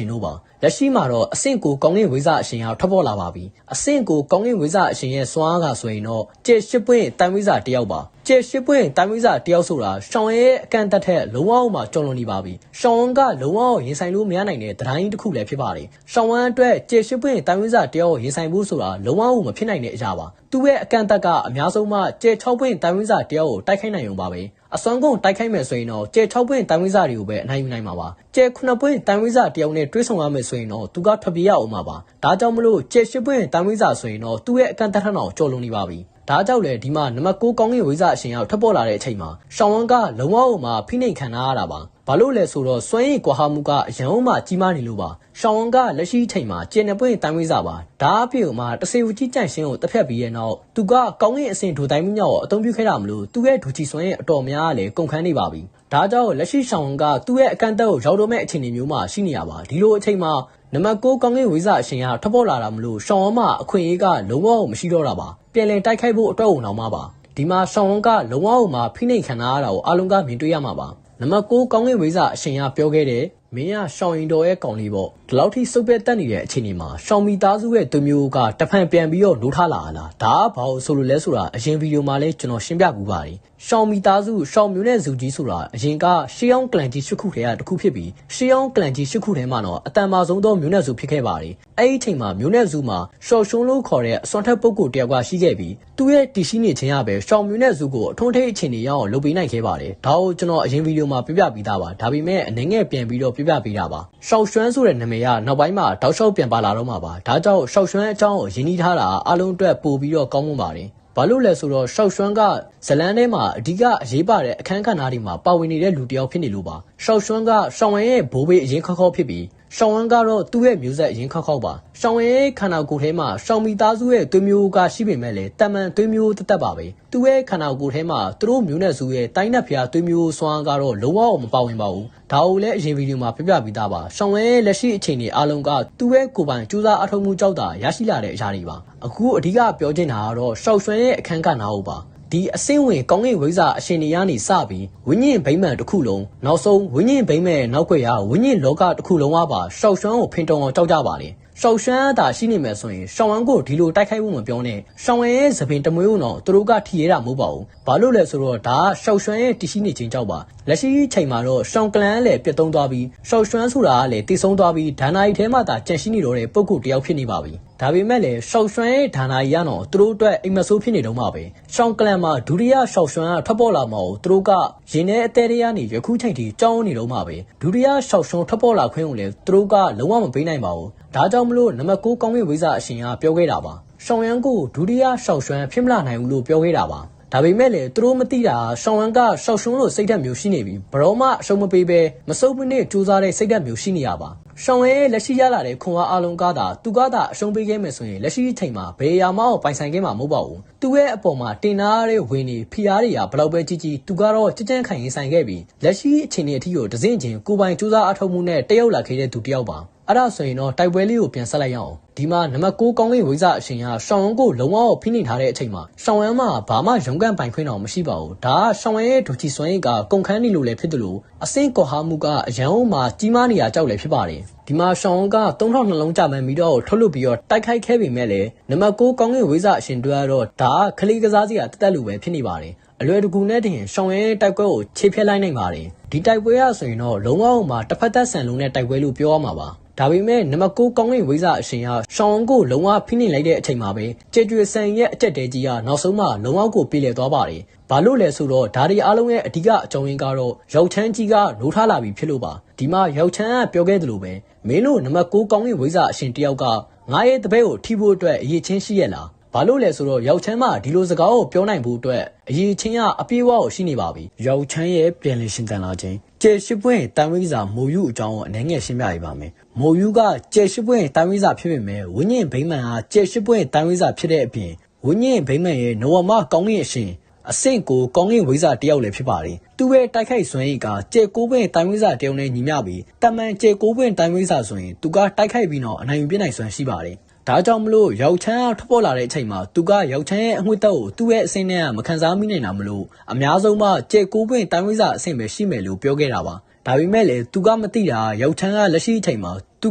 င်တို့ပါလက်ရှိမှာတော့အဆင့်ကိုကောင်းကင်ဝိဇာအရှင်ကထွက်ပေါ်လာပါပြီအဆင့်ကိုကောင်းကင်ဝိဇာအရှင်ရဲ့စွမ်းအားကဆိုရင်တော့ကျရှစ်ပွင့်တန်ဝိဇာတယောက်ပါကျရှစ်ပွင့်တန်ဝိဇာတယောက်ဆိုတာရှောင်းရဲအကန့်တက်ထက်လုံးဝအောင်မှကျော်လွန်နေပါပြီရှောင်းဝန်းကလုံးဝအောင်ရင်ဆိုင်လို့မရနိုင်တဲ့တိုင်းတစ်ခုလည်းဖြစ်ပါတယ်ရှောင်းဝန်းအတွက်ကျရှစ်ပွင့်တန်ဝိဇာတယောက်ရင်ဆိုင်ဖို့ဆိုတာလုံးဝအောင်မဖြစ်နိုင်တဲ့အရာပါသူ့ရဲ့အကန့်တက်ကအများဆုံးမှကျ6ပွင့်တန်ဝိဇာတယောက်ကိုတိုက်ခိုက်နိုင်ုံပါပဲအစွမ်းကုန်တိုက်ခိုက်မယ်ဆိုရင်တော့ကျ6ပွင့်တန်ဝိဇာတွေကိုပဲအနိုင်ယူနိုင်မှာပါကျ9ပွင့်တန်ဝိဇာတယောက်နဲ့တွဲဆောင်ရမယ်ဆိုရင်တော့သူကထွက်ပြေးရအောင်မှာပါဒါကြောင့်မလို့ကျ8ပွင့်တန်ဝိဇာဆိုရင်တော့သူ့ရဲ့အကန့်တက်ထက်တော့ကျော်လွန်နေပါပြီဒါကြောင့်လေဒီမှာနံပါတ်6ကောင်းကင်ဝိဇာအရှင်ရောက်ထွက်ပေါ်လာတဲ့အချိန်မှာရှောင်းဝန်းကလုံးဝအောင်မှဖိနှိပ်ခံရတာပါဘာလို့လဲဆိုတော့စွမ်းရည်ကွာဟမှုကအရန်အောင်မှကြီးမားနေလို့ပါရှောင်းဝန်းကလက်ရှိအချိန်မှာကျ9ပွင့်တန်ဝိဇာပါဒါအပြင်မှာတစေဦးကြီးကြန့်ရှင်းကိုတစ်ဖက်ပြီးရဲ့နောက်သူကကောင်းကင်အဆင့်ဒူတိုင်းမြောက်ကိုအသုံးပြုခဲ့တာမလို့သူ့ရဲ့ဒူချီစွမ်းရည်အတော်များလည်းကုန်ခန်းနေပါပြီဒါကြောင့်လက်ရှိရှောင်းဝန်းကသူ့ရဲ့အကန့်အသတ်ကိုရောက်တော့မဲ့အခြေအနေမျိုးမှာရှိနေရပါဒီလိုအချိန်မှာနံပါတ်6ကောင်းကင်ဝိဇာအရှင်ကထွက်ပေါ်လာတာမလို့ရှောင်းဝန်းမှာအခွင့်အရေးကလုံးဝမရှိတော့တာပါပြန်လည်တိုက်ခိုက်ဖို့အတွက်ဝင်အောင်ပါဒီမှာရှောင်းဝန်းကလုံးဝအောင်မှဖိနှိပ်ခံရတာကိုအားလုံးကမြင်တွေ့ရမှာပါနံပါတ်6ကောင်းကင်ဝိဇာအရှင်ကပြောခဲ့တယ်မင်းကရှောင်းရင်တော်ရဲ့ကောင်လေးပေါ့ဒီလောက်ထိစုပ်ပဲတက်နေတဲ့အခြေအနေမှာရှောင်းမီသားစုရဲ့သူမျိုးကတဖန်ပြန်ပြီးတော့လိုးထားလာလားဒါကဘာလို့ဆိုလို့လဲဆိုတာအရင်ဗီဒီယိုမှာလည်းကျွန်တော်ရှင်းပြပူပါတယ်ရှောင်းမီသားစုရှောင်းမျိုးနဲ့ဇူကြီးဆိုတာအရင်ကရှေးအောင်ကလန်ကြီး၈ခုထဲကတစ်ခုဖြစ်ပြီးရှေးအောင်ကလန်ကြီး၈ခုထဲမှာတော့အတန်မာဆုံးသောမျိုးနဲ့ဇူဖြစ်ခဲ့ပါတယ်အဲ့ဒီအချိန်မှာမျိုးနဲ့ဇူမှာရှော့ရှုံးလို့ခေါ်တဲ့အစွမ်းထက်ပုဂ္ဂိုလ်တယောက်ကရှိခဲ့ပြီးသူ့ရဲ့တည်ရှိနေခြင်းရပဲရှောင်းမျိုးနဲ့ဇူကိုအထွန်းထိပ်အခြေအနေရအောင်လုပ်ပေးနိုင်ခဲ့ပါတယ်ဒါကိုကျွန်တော်အရင်ဗီဒီယိုမှာပြပြပြီးသားပါဒါပေမဲ့အနေငယ်ပြန်ပြီးတော့ပြပြပေးတာပါရှောက်ရွှမ်းဆိုတဲ့နာမည်ကနောက်ပိုင်းမှာတောက်လျှောက်ပြန်ပါလာတော့မှာပါဒါကြောင့်ရှောက်ရွှမ်းအကြောင်းကိုရင်းနှီးထားတာအားလုံးအတွက်ပို့ပြီးတော့ကောင်းမွန်ပါတယ်ဘာလို့လဲဆိုတော့ရှောက်ရွှမ်းကဇလန်းထဲမှာအဓိကအရေးပါတဲ့အခန်းကဏ္ဍတွေမှာပါဝင်နေတဲ့လူတစ်ယောက်ဖြစ်နေလို့ပါရှောက်ရွှမ်းကရှောင်းဝဲရဲ့ဘိုးဘေးအရင်ခေါက်ဖြစ်ပြီး ရှောင်းဝမ်းကတော့သူ့ရဲ့မျိုးဆက်ရင်းခောက်ခောက်ပါရှောင်းရဲ့ခန္ဓာကိုယ်ထဲမှာရှောင်းမီသားစုရဲ့သွေးမျိုးကရှိပေမဲ့လည်းတမန်သွေးမျိုးတက်ပါပဲသူ့ရဲ့ခန္ဓာကိုယ်ထဲမှာသူတို့မျိုးနွယ်စုရဲ့တိုင်းနက်ဖျားသွေးမျိုးစွမ်းကတော့လုံးဝမပါဝင်ပါဘူးဒါကိုလည်းအရင်ဗီဒီယိုမှာပြပြပြီးသားပါရှောင်းရဲ့လက်ရှိအခြေအနေအားလုံးကသူ့ရဲ့ကိုယ်ပိုင်ကြိုးစားအထောက်မှုကြောက်တာရရှိလာတဲ့အရာတွေပါအခုအဓိကပြောချင်တာကတော့ရှောက်ရွှဲရဲ့အခန်းကဏ္ဍကိုပါဒီအစင်းဝင်ကောင်းကင်ဝိဇ္ဇာအရှင်တွေကနေစပြီးဝိညာဉ်ဗိမ္မာန်တစ်ခုလုံးနောက်ဆုံးဝိညာဉ်ဗိမ္မာန်နောက်ွယ်ရဝိညာဉ်လောကတစ်ခုလုံးကပါရှောက်ရွှမ်းကိုဖင်တုံအောင်ကြောက်ကြပါလေရှောက်ရွှမ်းတာရှိနေမယ်ဆိုရင်ရှောင်းဝမ်းကိုဒီလိုတိုက်ခိုက်ဖို့မပြောနဲ့ရှောင်းဝမ်းရဲ့သပင်တမွေးုံတော့သူတို့ကထီရတာမဟုတ်ပါဘူးဘာလို့လဲဆိုတော့ဒါကရှောက်ရွှမ်းရဲ့တရှိနေခြင်းကြောက်ပါလက်ရှိချိန်မှာတော့ရှောင်းကလန်လည်းပြတ်သုံးသွားပြီးရှောက်ရွှမ်းဆိုတာကလည်းတိတ်ဆုံးသွားပြီးဒါနာရီထဲမှာသာကြန့်ရှိနေတော့တဲ့ပုံကူတယောက်ဖြစ်နေပါပြီဒါပေမဲ့လည်းရှောက်ရွှမ်းရဲ့ဒါနာရီကတော့သူတို့အတွက်အိမ်မဆိုးဖြစ်နေတော့မှာပဲရှောင်းကလန်မှာဒုတိယရှောက်ရွှမ်းကထွက်ပေါ်လာမှာကိုသူတို့ကရင်းနဲ့အသေးသေးကနေယခုချိန်ထိကြောင်းနေတော့မှာပဲဒုတိယရှောက်ရွှမ်းထွက်ပေါ်လာခွင့်ကိုလည်းသူတို့ကလုံးဝမပေးနိုင်ပါဘူးဒါကြောင့်မလို့နံပါတ်9ကောင်းကင်ဝိဇ္ဇာအရှင်ကပြောခဲ့တာပါရှောင်းရန်ကိုဒုတိယရှောက်ရွှမ်းဖြစ်မလာနိုင်ဘူးလို့ပြောခဲ့တာပါဒါပေမဲ့လည်းသူတို့မသိတာရှောင်းရန်ကရှောက်ရွှမ်းလို့စိတ်ဓာတ်မျိုးရှိနေပြီဘရောမအရှုံးမပေးပဲမစုံမနစ်စူးစမ်းတဲ့စိတ်ဓာတ်မျိုးရှိနေရပါရှောင်းရဲလက်ရှိရလာတဲ့ခွန်အားအလုံးကားတာသူကသာအရှုံးပေးခဲ့မယ်ဆိုရင်လက်ရှိအချိန်မှာဘယ်အရာမှပိုင်ဆိုင်ခဲ့မှာမဟုတ်ပါဘူးသူရဲ့အပေါ်မှာတင်နာရတဲ့ဝင်နေဖီအားတွေကဘလောက်ပဲကြီးကြီးသူကတော့ကြကြခိုင်ရင်ဆိုင်ခဲ့ပြီးလက်ရှိအချိန်အထိကိုဒဇင်ချင်းကိုပိုင်စူးစမ်းအထောက်မှုနဲ့တယောက်လာခဲ့တဲ့သူတယောက်ပါအဲ့ဒါဆိုရင်တော့တိုက်ပွဲလေးကိုပြန်ဆက်လိုက်ရအောင်ဒီမှာနံပါတ်9ကောင်းကင်ဝိဇ္ဇာအရှင်ကရှောင်းဝမ်းကိုလုံးဝဖိနှိပ်ထားတဲ့အချိန်မှာရှောင်းဝမ်းမှာဘာမှရုံးကန်ပိုင်ခွင့်တော့မရှိပါဘူးဒါကရှောင်းဝမ်းရဲ့ဒုချီစွမ်းရည်ကကုန်ခန်းနေလို့လည်းဖြစ်တယ်လို့အဆင့်ကော်ဟာမှုကအရန်အောင်မှာကြီးမားနေရကြောက်လည်းဖြစ်ပါတယ်ဒီမှာရှောင်းဝမ်းက3000နှလုံးကြမှန်ပြီးတော့ထုတ်လွတ်ပြီးတော့တိုက်ခိုက်ခဲ့ပေမဲ့လည်းနံပါတ်9ကောင်းကင်ဝိဇ္ဇာအရှင်တို့ကတော့ဒါကခလေးကစားစီကတက်တက်လို့ပဲဖြစ်နေပါတယ်အလွယ်တကူနဲ့တင်ရှောင်းရဲတိုက်ပွဲကိုခြေဖြတ်လိုက်နိုင်ပါတယ်ဒီတိုက်ပွဲရဆိုရင်တော့လုံးဝမှာတစ်ဖက်သက်ဆန်လုံးနဲ့တိုက်ပွဲလို့ပြောရမှာပါဒါပေမဲ့နံပါတ်9ကောင်းကင်ဝိဇ္ဇာအရှင်ကရှောင်းကိုလုံးဝဖိနှိပ်လိုက်တဲ့အချိန်မှာပဲကျေကျွေဆန်ရဲ့အကြက်တဲကြီးကနောက်ဆုံးမှလုံးဝကိုပြေလည်သွားပါတယ်ဘာလို့လဲဆိုတော့ဒါဒီအားလုံးရဲ့အဓိကအကြောင်းရင်းကတော့ရောက်ချမ်းကြီးကနိုးထားလာပြီဖြစ်လို့ပါဒီမှာရောက်ချမ်းကပြောခဲ့သလိုပဲမင်းတို့နံပါတ်9ကောင်းကင်ဝိဇ္ဇာအရှင်တယောက်ကငါရဲ့တပည့်ကိုထိဖို့အတွက်အရေးချင်းရှိရလားဘာလို့လဲဆိုတော့ရောက်ချမ်းမဒီလိုစကားကိုပြောနိုင်ဖို့အတွက်အရေးချင်းကအပြေးအဝကိုရှိနေပါပြီရောက်ချမ်းရဲ့ပြန်လည်ရှင်တန်လာခြင်းကျေရှိပွင့်တန်ဝိဇ္ဇာမိုယူအကြောင်းကိုအနေငယ်ရှင်းပြရပါမယ်မိုယူကကျေရှိပွင့်တန်ဝိဇ္ဇာဖြစ်ပေမဲ့ဝိညာဉ်ဗိမာန်ဟာကျေရှိပွင့်တန်ဝိဇ္ဇာဖြစ်တဲ့အပြင်ဝိညာဉ်ဗိမာန်ရဲ့နဝမကောင်းကင်အရှင်အဆင့်ကိုကောင်းကင်ဝိဇ္ဇာတယောက်လည်းဖြစ်ပါတယ်သူရဲ့တိုက်ခိုက်စွမ်းရည်ကကျေကိုးပွင့်တန်ဝိဇ္ဇာတယောက်နဲ့ညီမျှပြီးတမန်ကျေကိုးပွင့်တန်ဝိဇ္ဇာဆိုရင်သူကတိုက်ခိုက်ပြီးတော့အနိုင်ယူပြနိုင်စွမ်းရှိပါတယ်ဒါကြောင့်မလို့ရောက်ချမ်းထွက်ပေါ်လာတဲ့အချိန်မှာသူကရောက်ချမ်းရဲ့အငွေ့တက်ကိုသူ့ရဲ့အဆင့်နဲ့မခံစားမိနိုင်တာမလို့အများဆုံးမှကျေကိုးပွင့်တန်ဝိဇ္ဇာအဆင့်ပဲရှိမယ်လို့ပြောခဲ့တာပါဒါပေမဲ့လည်းသူကမသိတာရောက်ချမ်းကလက်ရှိအချိန်မှာသူ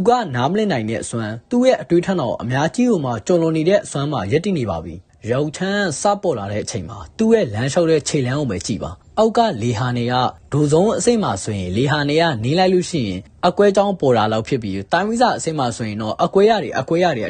ကနားမလည်နိုင်တဲ့အစွမ်းသူ့ရဲ့အတွေးထက်တော့အများကြီးဟိုမှာကြုံလွန်နေတဲ့အစွမ်းမှာရပ်တည်နေပါပြီရောက်ချမ်းစပေါ်လာတဲ့အချိန်မှာသူ့ရဲ့လမ်းလျှောက်တဲ့ခြေလမ်းကိုပဲကြည့်ပါအောက်ကလေဟာနေကဒိုဆုံးအစိမ့်မှာဆိုရင်လေဟာနေကနေလိုက်လို့ရှိရင်အကွဲကြောင်းပေါ်လာလောက်ဖြစ်ပြီးတိုင်းဝိဇ္ဇအစိမ့်မှာဆိုရင်တော့အကွဲရတယ်အ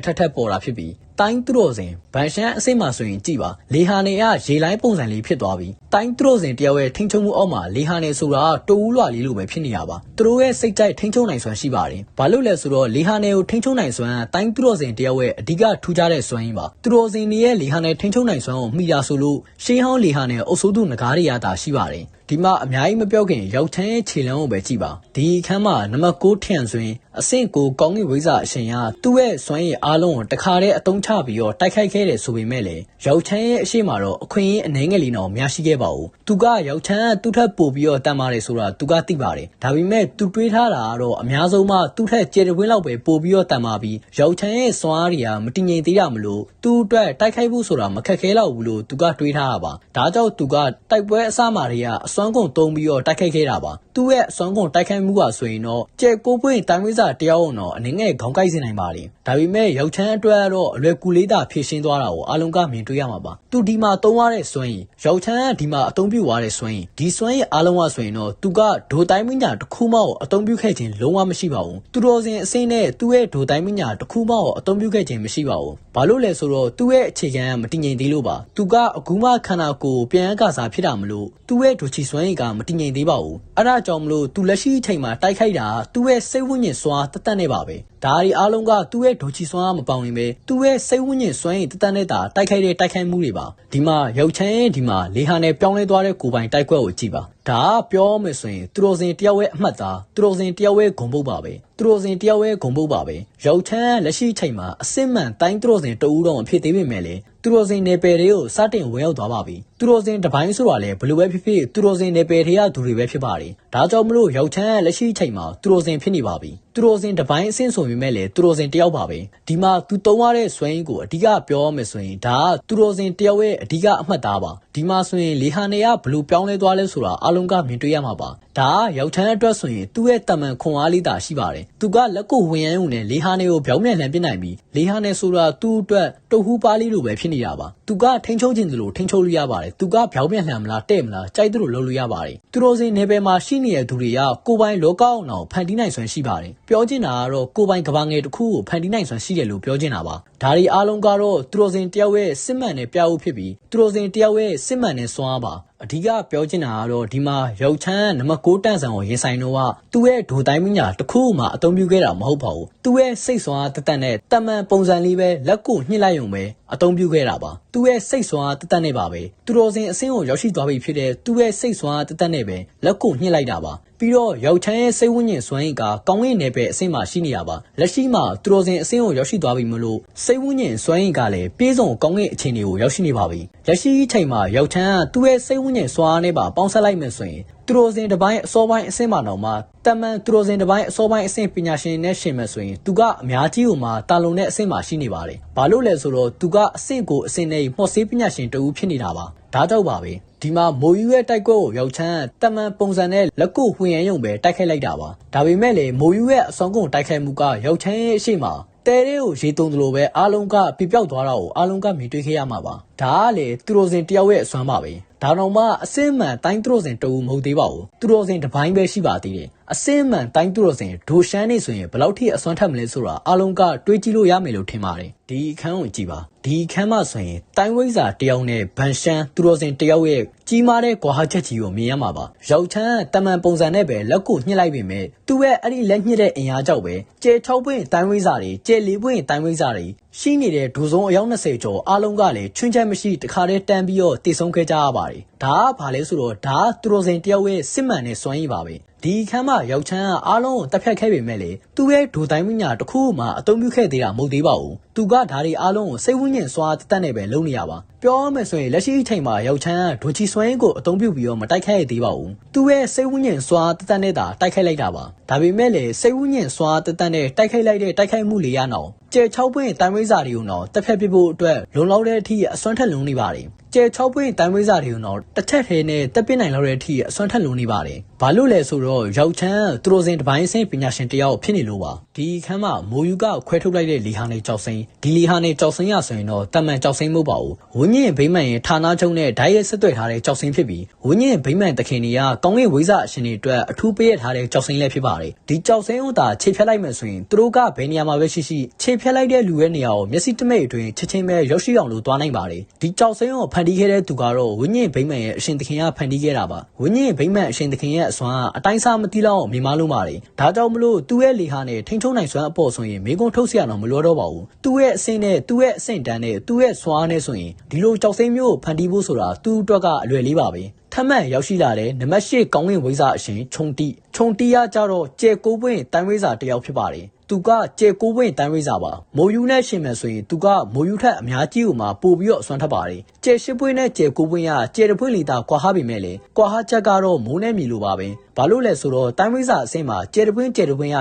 ထက်ပေါ်လာဖြစ်ပြီးတိုင်းသူတော်စင်ဗန်ရှန်အစိမ့်မှာဆိုရင်ကြည်ပါလေဟာနေကရေလိုင်းပုံစံလေးဖြစ်သွားပြီးတိုင်းသူတော်စင်တယောက်ရဲ့ထိန်းချုပ်မှုအောက်မှာလေဟာနေဆိုတာတိုးဦးလွှာလေးလိုပဲဖြစ်နေရပါသူတို့ရဲ့စိတ်ကြိုက်ထိန်းချုပ်နိုင်စွမ်းရှိပါတယ်ဘာလို့လဲဆိုတော့လေဟာနေကိုထိန်းချုပ်နိုင်စွမ်းတိုင်းသူတော်စင်တယောက်ရဲ့အဓိကထူးခြားတဲ့စွမ်းရင်းပါသူတော်စင်တွေရဲ့လေဟာနေထိန်းချုပ်နိုင်စွမ်းကိုမှီတာဆိုလို့ရှေးဟောင်းလေဟာနေအုပ်စိုးသူငကားတွေရတာရှိပါတယ်ဒီမှာအများကြီးမပြောခင်ရောက်ချမ်းရဲ့ခြေလမ်းကိုပဲကြည့်ပါဒီအခန်းမှာနံပါတ်9ထန်ဆိုရင်အဆင့်9ကောင်းကင်ဝိဇ္ဇာအရှင်ကသူ့ရဲ့စွမ်းရည်အားလုံးကိုတခါတည်းအတုံးချပြီးတော့တိုက်ခိုက်ခဲ့တယ်ဆိုပေမဲ့လည်းရောက်ချမ်းရဲ့အရှိမှာတော့အခွင့်အရေးအနှဲငယ်လေးတော့မရှိခဲ့ပါဘူးသူကရောက်ချမ်းကသူ့ထက်ပိုပြီးတော့တန်ပါတယ်ဆိုတာသူကသိပါတယ်ဒါပေမဲ့သူတွေးထားတာကတော့အများဆုံးမှသူ့ထက်ကျေတဝင်းလောက်ပဲပိုပြီးတော့တန်ပါပြီးရောက်ချမ်းရဲ့စွမ်းအားတွေကမတည်ငြိမ်သေးတာမလို့သူ့အတွက်တိုက်ခိုက်ဖို့ဆိုတာမခက်ခဲတော့ဘူးလို့သူကတွေးထားတာပါဒါကြောင့်သူကတိုက်ပွဲအစမှာတွေကအစွမ်းကုန်တုံးပြီးတော့တိုက်ခိုက်ခဲ့တာပါသူ့ရဲ့အစွမ်းကုန်တိုက်ခိုက်မှုကဆိုရင်တော့ကျေကိုပွင့်တိုင်းဝိဇ္ဇာတယောက်အောင်တော့အနေငယ်ခေါင်းကိုက်စေနိုင်ပါလေဒါပေမဲ့ရောက်ချမ်းအတွက်ကတော့အလွယ်ကူလေးသာဖြည့်ရှင်းသွားတာကိုအားလုံးကမြင်တွေ့ရမှာပါသူဒီမှာသုံးရတဲ့စွမ်းရည်ရောက်ချမ်းကဒီမှာအသုံးပြုရတဲ့စွမ်းရည်ဒီစွမ်းရည်အားလုံးကဆိုရင်တော့သူကဒိုတိုင်းမညာတစ်ခုမှအသုံးပြုခဲ့ခြင်းလုံးဝမရှိပါဘူးသူတော်စင်အစိမ့်နဲ့သူ့ရဲ့ဒိုတိုင်းမညာတစ်ခုမှအသုံးပြုခဲ့ခြင်းမရှိပါဘူးဘာလို့လဲဆိုတော့သူ့ရဲ့အခြေခံကမတည်ငြိမ်သေးလို့ပါသူကအခုမှခန္ဓာကိုယ်ပြန်အကစားဖြစ်တာမလို့သူ့ရဲ့ဒိုချီစွမ်းရည်ကမတည်ငြိမ်သေးပါဘူးအဲ့ဒါကြောင့်မလို့သူလက်ရှိအချိန်မှာတိုက်ခိုက်တာသူ့ရဲ့စိတ်ဝိညာဉ်စွမ်းတက်နေပါပဲဒါဒီအားလုံးကသူ့ရဲ့ဒိုချီစွမ်းမပေါဝင်ပဲသူ့ရဲ့စိတ်ဝိညာဉ်စွမ်းရည်တက်နေတာတိုက်ခိုက်တဲ့တိုက်ခိုက်မှုတွေပါဒီမှာရောက်ချမ်းဒီမှာလေဟာနဲ့ပြောင်းလဲသွားတဲ့ကိုယ်ပိုင်တိုက်ကွက်ကိုကြည့်ပါ ဒါပြောမယ်ဆိုရင်သူတော်စင်တယောက်ရဲ့အမှတ်သားသူတော်စင်တယောက်ရဲ့ဂုံပုတ်ပါပဲသူတော်စင်တယောက်ရဲ့ဂုံပုတ်ပါပဲရောက်ချမ်းလက်ရှိချိန်မှာအစစ်မှန်တိုင်းသူတော်စင်တဦးတော့မဖြစ်သေးပေမဲ့လေသူတော်စင်နယ်ပယ်တွေကိုစတင်ဝင်ရောက်သွားပါပြီသူတော်စင်တပိုင်းဆိုတာလေဘယ်လိုပဲဖြစ်ဖြစ်သူတော်စင်နယ်ပယ်တွေကသူတွေပဲဖြစ်ပါတယ်ဒါကြောင့်မလို့ရောက်ချမ်းလက်ရှိချိန်မှာသူတော်စင်ဖြစ်နေပါပြီသူတော်စင်တပိုင်းအဆင့်ဆိုပေမဲ့လေသူတော်စင်တယောက်ပါပဲဒီမှာသူတုံးရတဲ့ဆွဲရင်းကိုအဓိကပြောရမယ်ဆိုရင်ဒါကသူတော်စင်တယောက်ရဲ့အဓိကအမှတ်သားပါဒီမှာဆိုရင်လေဟာနေကဘယ်လိုပြောင်းလဲသွားလဲဆိုတာအားလုံးကမြင်တွေ့ရမှာပါဒါကရောက်ချမ်းအတွက်ဆိုရင်သူ့ရဲ့တမန်ခွန်အားလေးသာရှိပါတယ်သူကလက်ကိုဝင်ရန်ုံနဲ့လေဟာနေကိုပြောင်းပြန်လှန်ပစ်နိုင်ပြီးလေဟာနေဆိုတာသူ့အတွက်တုတ်ဟူးပါလေးလိုပဲဖြစ်နေတာပါသူကထိန်းချုပ်ခြင်းသလိုထိန်းချုပ်လို့ရပါတယ်သူကပြောင်းပြန်လှန်မလားတဲ့မလားကြိုက်သလိုလုပ်လို့ရပါတယ်သူတော်စင်နယ်ပယ်မှာရှိနေတဲ့သူတွေကကိုပိုင်လောကအောင်အောင်ဖန်တီးနိုင်စွမ်းရှိပါတယ်ပြောချင်တာကတော့ကိုပိုင်ကဘာငယ်တစ်ခုကိုဖန်တီးနိုင်စွမ်းရှိတယ်လို့ပြောချင်တာပါဒါတွေအားလုံးကတော့သူတော်စင်တယောက်ရဲ့စစ်မှန်တဲ့ပြအုပ်ဖြစ်ပြီးသူတော်စင်တယောက်ရဲ့စစ်မှန်တဲ့စွမ်းအားပါအဓိကပြောချင်တာကတော့ဒီမှာရောက်ချမ်းနံပါတ်6တန့်ဆန်ကိုရင်ဆိုင်တော့ကသူ့ရဲ့ဒိုတိုင်းမညာတစ်ခုမှအသုံးပြုခဲ့တာမဟုတ်ပါဘူးသူ့ရဲ့စိတ်စွမ်းအားတတ်နဲ့တမန်ပုံစံလေးပဲလက်ကိုညှစ်လိုက်ရုံပဲအသုံးပြုခဲ့တာပါသူ့ရဲ့စိတ်စွမ်းအားတတ်နဲ့ပါပဲသူတော်စင်အဆင့်ကိုရောက်ရှိသွားပြီဖြစ်တဲ့သူ့ရဲ့စိတ်စွမ်းအားတတ်နဲ့ပဲလက်ကိုညှစ်လိုက်တာပါပြီးတော့ရောက်ချမ်းရဲ့စိတ်ဝိညာဉ်စွမ်းရည်ကကောင်းကင်နယ်ပယ်အဆင့်မှာရှိနေတာပါလက်ရှိမှာသူတော်စင်အဆင့်ကိုရောက်ရှိသွားပြီမလို့စိတ်ဝိညာဉ်စွမ်းရည်ကလည်းပြေဆုံးကောင်းကင်အခြေအနေကိုရောက်ရှိနေပါပြီလက်ရှိအချိန်မှာရောက်ချမ်းကသူ့ရဲ့စိတ်ဝိညာဉ်စွမ်းအားနဲ့ပါပေါင်းစပ်လိုက်မယ်ဆိုရင်သူတော်စင်တစ်ပိုင်းအစောပိုင်းအဆင့်မှာတော့မှတမန်သူတော်စင်တစ်ပိုင်းအစောပိုင်းအဆင့်ပညာရှင်နဲ့ရှင်မယ်ဆိုရင်သူကအများကြီးကိုမှတာလုံတဲ့အဆင့်မှာရှိနေပါတယ်ဘာလို့လဲဆိုတော့သူကအဆင့်ကိုအဆင့်နဲ့မှော့ဆေးပညာရှင်တဦးဖြစ်နေတာပါဒါကြောင့်ပါပဲဒီမှာမိုးယူရဲ့တိုက်ကွက်ကိုရောက်ချမ်းတမန်ပုံစံနဲ့လက်ကိုဝင်ရန်ရုံပဲတိုက်ခိုက်လိုက်တာပါဒါပေမဲ့လေမိုးယူရဲ့အဆောင်ကုန်တိုက်ခိုက်မှုကရောက်ချမ်းရဲ့အရှိမတဲတဲ့ကိုရေတုံတယ်လို့ပဲအားလုံးကပြပြောက်သွားတာကိုအားလုံးကမြင်တွေ့ခဲ့ရမှာပါဒါကလေသူတော်စင်တယောက်ရဲ့အစွမ်းပါပဲဒါတော့မှအစင်းမှန်တိုင်းသူတော်စင်တူမဟုတ်သေးပါဘူးသူတော်စင်တစ်ပိုင်းပဲရှိပါသေးတယ်အစင်းမှန်တိုင်းသူတော်စင်ဒိုရှမ်းနေဆိုရင်ဘယ်လောက်ထိအစွမ်းထက်မလဲဆိုတာအားလုံးကတွေးကြည့်လို့ရမယ်လို့ထင်ပါတယ်ဒီအခန်းကိုကြည့်ပါဒီအခန်းမှာဆိုရင်တိုင်းဝိဇာတယောက်နဲ့ဗန်ရှမ်းသူတော်စင်တယောက်ရဲ့ကြီးမားတဲ့ကွာဟချက်ကြီးကိုမြင်ရမှာပါရောက်ချမ်းတမန်ပုံစံနဲ့ပဲလက်ကိုညှစ်လိုက်ပေမဲ့သူ့ရဲ့အဲ့ဒီလက်ညှစ်တဲ့အင်အားကြောင့်ပဲကျဲ6ပွင့်တိုင်းဝိဇာတွေကျဲ4ပွင့်တိုင်းဝိဇာတွေရှိနေတဲ့ဒူစုံအယောက်20ကျော်အားလုံးကလည်းချွင်းချက်မရှိတခါတည်းတန်းပြီးတော့တည်ဆုံးခဲ့ကြရပါတယ်ဒါကဘာလဲဆိုတော့ဒါကသူတော်စင်တယောက်ရဲ့စစ်မှန်တဲ့စွမ်းရည်ပါပဲဒီခန်းမှာရောက်ချမ်းကအားလုံးကိုတက်ဖြတ်ခဲ့ပေမဲ့လေသူ့ရဲ့ဒိုတိုင်းမညာတစ်ခုမှအသုံးပြုခဲ့သေးတာမဟုတ်သေးပါဘူးသူကဓာတ်တွေအားလုံးကိုစိတ်ဝိညာဉ်စွာတတ်နဲ့ပဲလုပ်နေရပါပြောရမယ်ဆိုရင်လက်ရှိအချိန်မှာရောက်ချမ်းကဒိုချီစွမ်းရည်ကိုအသုံးပြုပြီးတော့မတိုက်ခိုက်ရသေးပါဘူးသူ့ရဲ့စိတ်ဝိညာဉ်စွာတတ်နဲ့တာတိုက်ခိုက်လိုက်တာပါဒါပေမဲ့လေစိတ်ဝိညာဉ်စွာတတ်နဲ့တိုက်ခိုက်လိုက်တဲ့တိုက်ခိုက်မှုလေးရအောင်ကျဲ6ပွင့်တိုင်းဝိဇာတွေကိုတော့တက်ဖြတ်ပြဖို့အတွက်လုံလောက်တဲ့အထိအစွမ်းထက်လုံးနေပါတယ်ကျဲ6ပွင့်တိုင်းဝိဇာတွေကိုတော့တစ်ထက်ထဲနဲ့တက်ပစ်နိုင်လောက်တဲ့အထိအစွမ်းထက်လုံးနေပါတယ်ဘာလို့လဲဆိုတော့ရောက်ချမ်းသူတော်စင်တစ်ပိုင်းအဆင့်ပညာရှင်တယောက်ဖြစ်နေလို့ပါဒီခန်းမှာမိုးယူကခွဲထုတ်လိုက်တဲ့လီဟာနဲ့ကြောက်စိမ့်ဒီလီဟာနဲ့ကြောက်စိမ့်ရဆိုရင်တော့တမန်ကြောက်စိမ့်မဟုတ်ပါဘူးဝင်းညင်ဗိမန်ရဲ့ဌာနချုပ်နဲ့ဓာတ်ရိုက်ဆက်သွယ်ထားတဲ့ကြောက်စိမ့်ဖြစ်ပြီးဝင်းညင်ဗိမန်တခင်တွေကကောင်းကင်ဝိဇာအရှင်တွေအတွက်အထူးပေးရထားတဲ့ကြောက်စိမ့်လည်းဖြစ်ပါတယ်ဒီကြောက်စိမ့်ဥတာခြေဖြတ်လိုက်မယ်ဆိုရင်သူတို့ကဘယ်နေရာမှာပဲရှိရှိခြေဖြတ်လိုက်တဲ့လူရဲ့နေရာကိုမျက်စိတမိတ်အတွင်းချက်ချင်းပဲရောက်ရှိအောင်လို့သွားနိုင်ပါတယ်ဒီကြောက်စိမ့်ကိုဖန်တီးခဲ့တဲ့သူကတော့ဝင်းညင်ဗိမန်ရဲ့အရှင်တခင်ကဖန်တီးခဲ့တာပါဝင်းညင်ဗိမန်အရှင်တခင်ရဲ့အစွမ်းအတိုင်းစားမတိလောက်မြင်မလို့ပါတယ်ဒါကြောင့်မလို့သူ့ရဲ့လေဟာနဲ့ထိန်းချုပ်နိုင်စွမ်းအပေါ်ဆိုရင်မိကုံထုတ်เสียရတော့မလွယ်တော့ပါဘူးသူ့ရဲ့အဆင့်နဲ့သူ့ရဲ့အဆင့်တန်းနဲ့သူ့ရဲ့စွမ်းနဲ့ဆိုရင်ဒီလိုကြောက်စိမ့်မျိုးဖန်တီးဖို့ဆိုတာသူ့အတွက်ကအလွယ်လေးပါပဲထပ်မံရောက်ရှိလာတဲ့နံပါတ်8ကောင်းကင်ဝိဇာအရှင်ခြုံတီရကြတော့ကျဲ9ပွင့်တိုင်းဝိဇာတယောက်ဖြစ်ပါတယ်သူကကျဲ9ပွင့်တိုင်းဝိဇာပါမိုးယူနဲ့ရှင်မယ်ဆိုရင်သူကမိုးယူထက်အများကြီးကိုမှပို့ပြီးတော့အစွမ်းထပ်ပါတယ်ကျဲ10ပွင့်နဲ့ကျဲ9ပွင့်ကကျဲ1ပွင့်လီတာကွာဟပေမဲ့လေကွာဟချက်ကတော့မိုးနဲ့မြေလိုပါပဲဘာလို့လဲဆိုတော့တိုင်းဝိဇာအဆင့်မှာကျဲ1ပွင့်က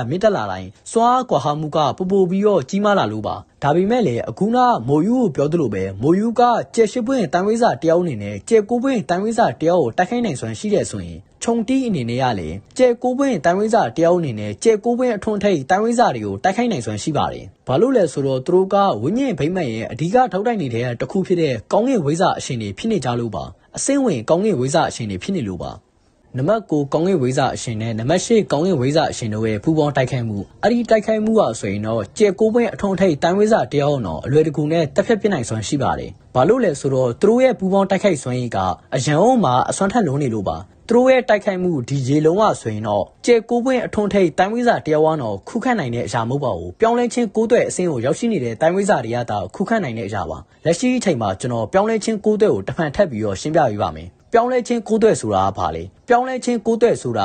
မြင့်တက်လာတိုင်းစွာကွာဟမှုကပိုပြီးတော့ကြီးမားလာလို့ပါဒါပေမဲ့လေအခုနမိုးယူကိုပြောသလိုပဲမိုးယူကကျဲ10ပွင့်တိုင်းဝိဇာတယောက်အနေနဲ့ကျဲ9ပွင့်တိုင်းဝိဇာတယောက်ကိုတိုက်ခိုက်နိုင်စွမ်းရှိတယ်ဆိုရင်ခြုံတီးအနေနဲ့ရလေကျဲ9ပွင့်တိုင်းဝိဇာတယောက်အနေနဲ့ကျဲ9ပွင့်အထွန်းထိပ်တိုင်းဝိဇာတွေကိုတိုက်ခိုက်နိုင်စွမ်းရှိပါတယ်ဘာလို့လဲဆိုတော့သူတို့ကဝိညာဉ်ဗိမန်ရဲ့အဓိကထောက်တိုင်နေတဲ့တစ်ခုဖြစ်တဲ့ကောင်းကင်ဝိဇာအရှင်တွေဖြစ်နေကြလို့ပါအစင်းဝင်ကောင်းကင်ဝိဇာအရှင်တွေဖြစ်နေလို့ပါနံပါတ်9ကောင်းကင်ဝိဇာအရှင်နဲ့နံပါတ်10ကောင်းကင်ဝိဇာအရှင်တို့ရဲ့ပူးပေါင်းတိုက်ခိုက်မှုအဲ့ဒီတိုက်ခိုက်မှုကဆိုရင်တော့ကျဲ9ပွင့်အထွန်းထိပ်တိုင်းဝိဇာတယောက်တော့အလွယ်တကူနဲ့တက်ဖြတ်ပြနိုင်စွမ်းရှိပါတယ်ဘာလို့လဲဆိုတော့သူတို့ရဲ့ပူးပေါင်းတိုက်ခိုက်စွမ်းရည်ကအရန်အောင်မှာအစွမ်းထက်လုံးနေလို့ပါသူတို့ရဲ့တိုက်ခိုက်မှုဒီရေလုံးဝဆိုရင်တော့ကျဲ9ပွင့်အထွန်းထိပ်တိုင်းဝိဇာတယောက်တော့ခုခတ်နိုင်တဲ့အရာမဟုတ်ပါဘူးပြောင်းလဲချင်း9တွဲအဆင့်ကိုရောက်ရှိနေတဲ့တိုင်းဝိဇာတွေကခုခတ်နိုင်တဲ့အရာပါလက်ရှိအချိန်မှာကျွန်တော်ပြောင်းလဲချင်း9တွဲကိုတစ်ဖန်ထပ်ပြီးတော့ရှင်းပြပေးပါမယ် ပြောင်းလဲခြင်းကိုးသွဲဆိုတာဘာလဲပြောင်းလဲခြင်းကိုးသွဲဆိုတာ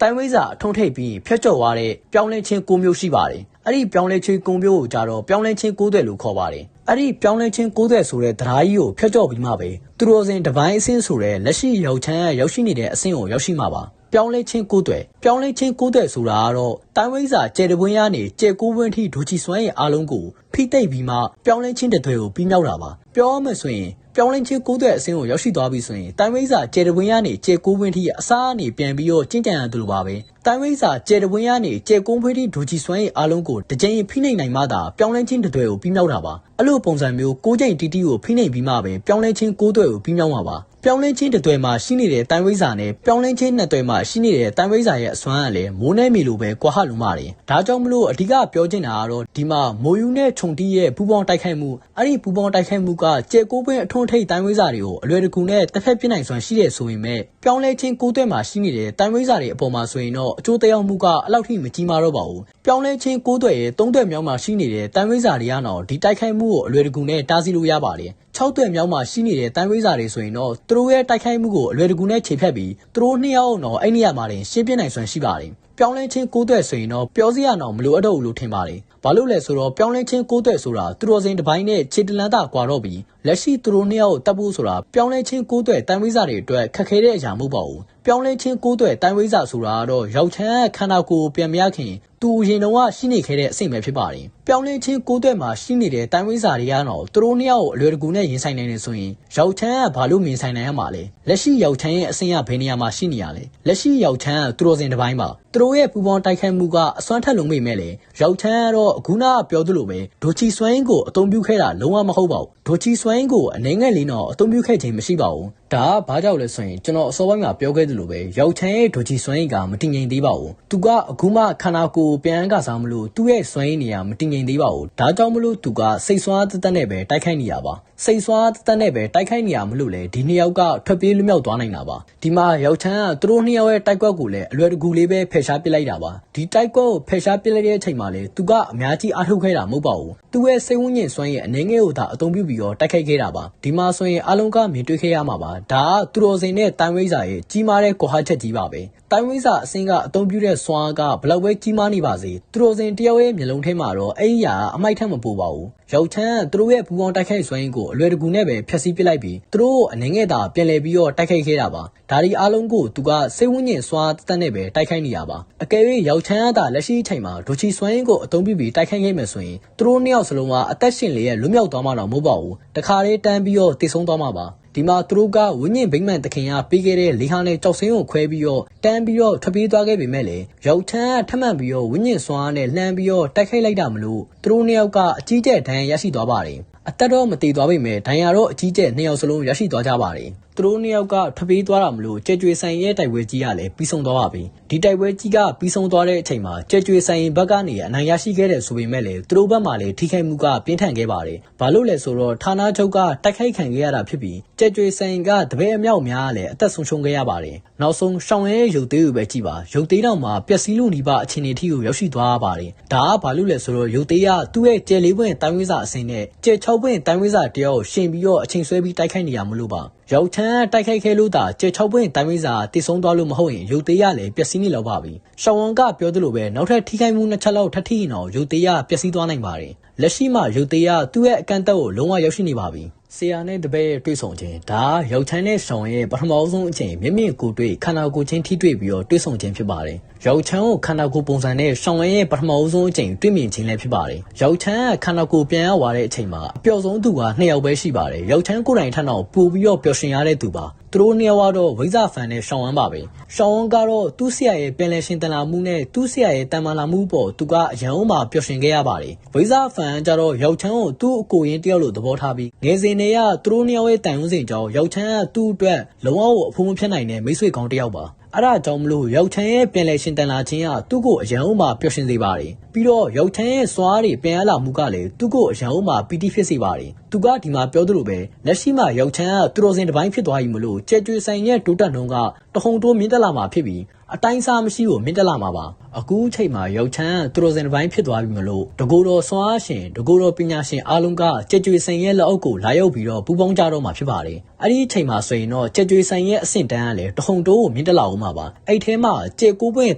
တိုင်းဝိဇာအထုံးထိပ်ပြီးဖျက်ကျော်သွားတဲ့ပြောင်းလဲခြင်း9မျိုးရှိပါတယ်အဲ့ဒီပြောင်းလဲခြင်း9မျိုးကိုကြတော့ပြောင်းလဲခြင်းကိုးသွဲလို့ခေါ်ပါတယ်အဲ့ဒီပြောင်းလဲခြင်းကိုးသွဲဆိုတဲ့တရားကြီးကိုဖျက်ကျော်ပြီးမှပဲသူတော်စင်တပိုင်းအဆင့်ဆိုတဲ့လက်ရှိရောက်ချမ်းရောက်ရှိနေတဲ့အဆင့်ကိုရောက်ရှိမှာပါပြောင်းလဲခြင်းကိုးသွဲပြောင်းလဲခြင်းကိုးသွဲဆိုတာကတော့တိုင်းဝိဇာကျဲတပွင့်ရနေကျဲကိုးပွင့်ထိဒိုချီစွမ်းရဲ့အားလုံးကိုဖိတိတ်ပြီးမှပြောင်းလဲခြင်းတစ်သွဲကိုပြီးမြောက်တာပါပြောရမယ်ဆိုရင်ပြောင်းလဲခြင်းကိုးသွဲအဆင့်ကိုရောက်ရှိသွားပြီဆိုရင်တိုင်းဝိဇာကျဲတပွင့်ရနေကျဲကိုးပွင့်ထိအစားအနေပြန်ပြီးတော့ကျင့်ကြံရတယ်လို့ပါပဲတိုင်းဝိဇာကျဲတပွင့်ရနေကျဲကိုးပွင့်ထိဒိုချီစွမ်းရဲ့အားလုံးကိုတစ်ကြိမ်ဖိနှိပ်နိုင်မှသာပြောင်းလဲခြင်းတစ်သွဲကိုပြီးမြောက်တာပါအဲ့လိုပုံစံမျိုး6ကြိမ်တီတီကိုဖိနှိပ်ပြီးမှပဲပြောင်းလဲခြင်း6သွဲကိုပြီးမြောက်မှာပါပြောင်းလဲခြင်းတစ်သွဲမှာရှိနေတဲ့တိုင်းဝိဇာနဲ့ပြောင်းလဲခြင်း2သွဲမှာရှိနေတဲ့တိုင်းဝိဇာရဲ့အစွမ်းကလည်းမိုးနဲ့မီလိုပဲကွာဟလုံးပါတယ်ဒါကြောင့်မလို့အဓိကပြောချင်တာကတော့ဒီမှာမိုးယူနဲ့ခြုံတီးရဲ့ပူပေါင်းတိုက်ခိုက်မှုအဲ့ဒီပူပေါင်းတိုက်ခိုက်မှုကကျဲကိုးပွင့်အထွန်းထိပ်တိုင်းဝိဇာတွေကိုအလွယ်တကူနဲ့တစ်ဖက်ပြစ်နိုင်စွမ်းရှိတဲ့ဆိုပေမဲ့ပြောင်းလဲခြင်း6သွဲမှာရှိနေတဲ့တိုင်းဝိဇာတွေအပေါ်မှာဆိုရင်တော့အကျိုးသက်ရောက်မှုကအလောက်ထိမကြီးမားတော့ပါဘူးပြောင်းလဲခြင်း6သွဲရဲ့3သွဲမြောက်မှာရှိနေတဲ့တိုင်းဝိဇာတွေကတော့ဒီတိုက်ခိုက်မှုကိုအလွယ်တကူနဲ့တားဆီးလို့ရပါတယ်6သွဲမြောက်မှာရှိနေတဲ့တိုင်းဝိဇာတွေဆိုရင်တော့သူတို့ရဲ့တိုက်ခိုက်မှုကိုအလွယ်တကူနဲ့ခြေဖြတ်ပြီးသူတို့2ယောက်တော့အဲ့နေရာမှာတင်ရှင်းပြနိုင်စွမ်းရှိပါတယ်ပြောင်းလဲခြင်း6သွဲဆိုရင်တော့ပြောစရာတော့မလိုအပ်တော့ဘူးလို့ထင်ပါတယ်ဘာလို့လဲဆိုတော့ပြောင်းလဲခြင်း6သွဲဆိုတာသူတော်စင်တစ်ပိုင်းနဲ့ခြေတလန်းသာကွာတော့ပြီးလက်ရှိသူတို့2ယောက်တပ်ဖို့ဆိုတာပြောင်းလဲခြင်း6သွဲတိုင်းဝိဇာတွေအတွက်ခက်ခဲတဲ့အရာမဟုတ်ပါဘူးပြောင်းလဲခြင်း6သွဲတိုင်းဝိဇာဆိုတာကတော့ရောက်ချမ်းခန္ဓာကိုယ်ပြန်မရခင်သူရင်တော့ရှိနေခဲ့တဲ့အဆင့်ပဲဖြစ်ပါတယ်ပြောင်းလဲခြင်း6သွဲမှာရှိနေတဲ့တိုင်းဝိဇာတွေကတော့သူတို့2ယောက်ကိုအလွယ်တကူနဲ့ရင်ဆိုင်နိုင်နေဆိုရင်ရောက်ချမ်းကဘာလို့မြင်ဆိုင်နိုင်ရမှာလဲလက်ရှိရောက်ချမ်းရဲ့အဆင့်ကဘယ်နေရာမှာရှိနေရလဲလက်ရှိရောက်ချမ်းကသူတော်စင်တစ်ပိုင်းပါသူတို့ရဲ့ပူပေါင်းတိုက်ခိုက်မှုကအစွမ်းထက်လုံးမိမဲ့လေရောက်ချမ်းကတော့အခုနကပြောသလိုပဲဒိုချီစွမ်းကိုအသုံးပြုခဲ့တာလုံးဝမဟုတ်ပါဘူးဒိုချီစွမ်းကိုအနေငယ်လေးတော့အသုံးပြုခဲ့ခြင်းမရှိပါဘူးဒါကဘာကြောင့်လဲဆိုရင်ကျွန်တော်အစောပိုင်းမှာပြောခဲ့သလိုပဲရောက်ချမ်းရဲ့ဒိုချီစွမ်းကမတည်ငြိမ်သေးပါဘူးသူကအခုမှခန္ဓာကိုယ်ပြန်ကစားမလို့သူ့ရဲ့စွမ်းရည်နေရာမတည်ငြိမ်သေးပါဘူးဒါကြောင့်မလို့သူကစိတ်စွမ်းတက်နဲ့ပဲတိုက်ခိုက်နေရပါစိတ်စွမ်းတက်နဲ့ပဲတိုက်ခိုက်နေရမလို့လေဒီ2ယောက်ကထွက်ပြေးလွတ်မြောက်သွားနိုင်တာပါဒီမှာရောက်ချမ်းကသူတို့2ယောက်ရဲ့တိုက်ကွက်ကိုလည်းအလွယ်တကူလေးပဲဖယ်ရှားပစ်လိုက်တာပါဒီတိုက်ကွက်ကိုဖယ်ရှားပစ်လိုက်တဲ့အချိန်မှာလေသူကအများကြီးအားထုတ်ခဲ့တာမဟုတ်ပါဘူးသူ့ရဲ့စိတ်ဝိညာဉ်စွမ်းရည်အနေငယ်ကိုသာအသုံးပြုပြီးတော့တိုက်ခိုက်ခဲ့တာပါဒီမှာဆိုရင်အလုံးကမြင်တွေ့ခဲ့ရမှာပါဒါကသူတော်စင်နဲ့တိုင်းဝိဇာရဲ့ကြီးမားတဲ့ကွာဟချက်ကြီးပါပဲတိုင်းဝိဇာအစင်းကအသုံးပြုတဲ့စွမ်းကဘလောက်ပဲကြီးမားနေပါစေသူတော်စင်တယောက်ရဲ့မျိုးလုံးထဲမှာတော့အဲ့ဒီအမိုက်ထက်မပိုပါဘူးရောက်ချမ်းကသူတို့ရဲ့ပူပေါင်းတိုက်ခိုက်စွမ်းကိုအလွယ်တကူနဲ့ပဲဖျက်ဆီးပစ်လိုက်ပြီးသူတို့အနေငယ်သာပြန်လည်ပြီးတော့တိုက်ခိုက်ခဲ့တာပါဒါဒီအားလုံးကိုသူကစိတ်ဝိညာဉ်စွမ်းတက်နဲ့ပဲတိုက်ခိုက်နေရပါအကယ်၍ရောက်ချမ်းကလက်ရှိအချိန်မှာဒိုချီစွမ်းကိုအသုံးပြုပြီးတိုက်ခိုက်ခဲ့မယ်ဆိုရင်သူတို့2ယောက်စလုံးကအသက်ရှင်လေရဲ့လွတ်မြောက်သွားမှာတော့မဟုတ်ပါဘူးတခါလေးတန်းပြီးတော့တည်ဆုံးသွားမှာပါဒီမှာသူတို့ကဝိညာဉ်ဗိမ္မာန်တခင်ကပေးခဲ့တဲ့လေဟာနဲ့ကြောက်စင်းကိုခွဲပြီးတော့တန်းပြီးတော့ထွက်ပြေးသွားခဲ့ပေမဲ့လေရောက်ချမ်းကထမှန်ပြီးတော့ဝိညာဉ်စွမ်းနဲ့လှမ်းပြီးတော့တိုက်ခိုက်လိုက်တာမလို့သူတို့2ယောက်ကအကြီးကျယ်ဒဏ်ရာရရှိသွားပါတယ်အသက်တော့မတည်သွားပေမဲ့ဒဏ်ရာတော့အကြီးကျယ်2ယောက်စလုံးရရှိသွားကြပါတယ်သူတို့2ယောက်ကထွက်ပြေးသွားတာမလို့ကြဲကြွေဆိုင်ရဲ့တိုက်ပွဲကြီးကလည်းပြီးဆုံးသွားပါပြီဒီတိုက်ပွဲကြီးကပြီးဆုံးသွားတဲ့အချိန်မှာကြဲကြွေဆိုင်ဘက်ကနေအနိုင်ရရှိခဲ့တဲ့ဆိုပေမဲ့လည်းသူတို့ဘက်မှာလည်းထိခိုက်မှုကပြင်းထန်ခဲ့ပါတယ်ဘာလို့လဲဆိုတော့ဌာနချုပ်ကတိုက်ခိုက်ခံခဲ့ရတာဖြစ်ပြီးကြဲကြွေဆိုင်ကတပည့်အမြောက်များလည်းအသက်ဆုံးရှုံးခဲ့ရပါတယ်နောက်ဆုံးရှောင်းရဲရုပ်သေးကိုပဲကြည့်ပါရုပ်သေးတော့မှပျက်စီးလို့နေပါအခြေအနေထိကိုရောက်ရှိသွားပါတယ်ဒါကဘာလို့လဲဆိုတော့ရုပ်သေးကသူ့ရဲ့ကျဲ၄ပွင့်တိုင်းဝိဇာအစင်းနဲ့ကျဲ6ပွင့်တိုင်းဝိဇာတယောက်ရှင်ပြီးတော့အချိန်ဆွဲပြီးတိုက်ခိုက်နေရမလို့ပါရောက်ချမ်းတိုက်ခိုက်ခဲ့လို့သာကျဲ6ပွင့်တိုင်းဝိဇာတည်ဆုံးသွားလို့မဟုတ်ရင်ရုပ်သေးရလည်းပျက်စီးနေလောက်ပါပြီရှောင်းဝမ်ကပြောသလိုပဲနောက်ထပ်ထိခိုက်မှု2ချက်လောက်ထပ်ထိရင်တော့ရုပ်သေးရပျက်စီးသွားနိုင်ပါတယ်လက်ရှိမှာရုပ်သေးရသူ့ရဲ့အကန့်အသတ်ကိုလုံးဝရောက်ရှိနေပါပြီဆရာနဲ့တပည့်တွေ့ဆုံခြင်းဒါရောက်ချမ်းနဲ့ရှောင်းရဲ့ပထမဆုံးအချိန်မြင့်မြင့်ကိုတွေ့ခန္ဓာကိုယ်ချင်းထိတွေ့ပြီးတော့တွေ့ဆုံခြင်းဖြစ်ပါတယ်ရောက်ချမ်းကိုခန္ဓာကိုယ်ပုံစံနဲ့ရှောင်းရဲ့ပထမဆုံးအချိန်တွေ့မြင်ခြင်းလည်းဖြစ်ပါတယ်ရောက်ချမ်းကခန္ဓာကိုယ်ပြန်ရသွားတဲ့အချိန်မှာအပျော်ဆုံးသူက2ယောက်ပဲရှိပါတယ်ရောက်ချမ်းကိုယ်တိုင်ထက်တော့ပိုပြီးတော့ပျော်ရွှင်ရတဲ့သူပါသူတို့2ယောက်ကတော့ဝိဇာဖန်နဲ့ရှောင်းဝမ်းပါပဲရှောင်းဝမ်းကတော့သူ့ဆရာရဲ့ပင်လယ်ရှင်တန်လာမှုနဲ့သူ့ဆရာရဲ့တန်မာလာမှုပေါ်သူကအရန်အောင်မှာပျော်ရွှင်ခဲ့ရပါတယ်ဝိဇာဖန်ကျတော့ရောက်ချမ်းကိုသူ့အကိုရင်းတယောက်လိုသဘောထားပြီးငယ်စဉ်တွေကသူတို့2ယောက်ရဲ့တိုင်ဝန်းစဉ်ကြောင့်ရောက်ချမ်းကသူ့အတွက်လုံးဝအဖို့မဖြစ်နိုင်တဲ့မိတ်ဆွေကောင်းတယောက်ပါအဲ့ဒါကြောင့်မလို့ရောက်ချမ်းရဲ့ပြန်လည်ရှင်တန်လာခြင်းကသူ့ကိုအရန်အောင်မှာပျော်ရွှင်စေပါတယ်ပြီးတော့ရောက်ချမ်းရဲ့စွားတွေပြန်ရလာမှုကလည်းသူ့ကိုအရန်အောင်မှာပီတိဖြစ်စေပါတယ်သူကဒီမှာပြောသလိုပဲလက်ရှိမှာရောက်ချမ်းကသူတော်စင်တစ်ပိုင်းဖြစ်သွားပြီမလို့ကြဲကြွေဆိုင်ရဲ့တိုးတက်နှုန်းကတဟုန်တိုးမြင့်တက်လာမှာဖြစ်ပြီး အတိုင်းစားမရှိကိုမြင့်တက်လာမှာပါအခုချိန်မှာရောက်ချမ်းသူတော်စင်တစ်ပိုင်းဖြစ်သွားပြီမလို့တကူတော်ဆွမ်းအားရှင်တကူတော်ပညာရှင်အားလုံးကကြက်ကြွေဆိုင်ရဲ့လက်အုပ်ကိုလာရောက်ပြီးတော့ပူပေါင်းကြတော့မှာဖြစ်ပါတယ်အဲ့ဒီချိန်မှာဆိုရင်တော့ကြက်ကြွေဆိုင်ရဲ့အဆင့်တန်းကလည်းတဟုန်တိုးကိုမြင့်တက်လာအောင်မှာပါအဲ့ထဲမှာကြက်ကိုပွင့်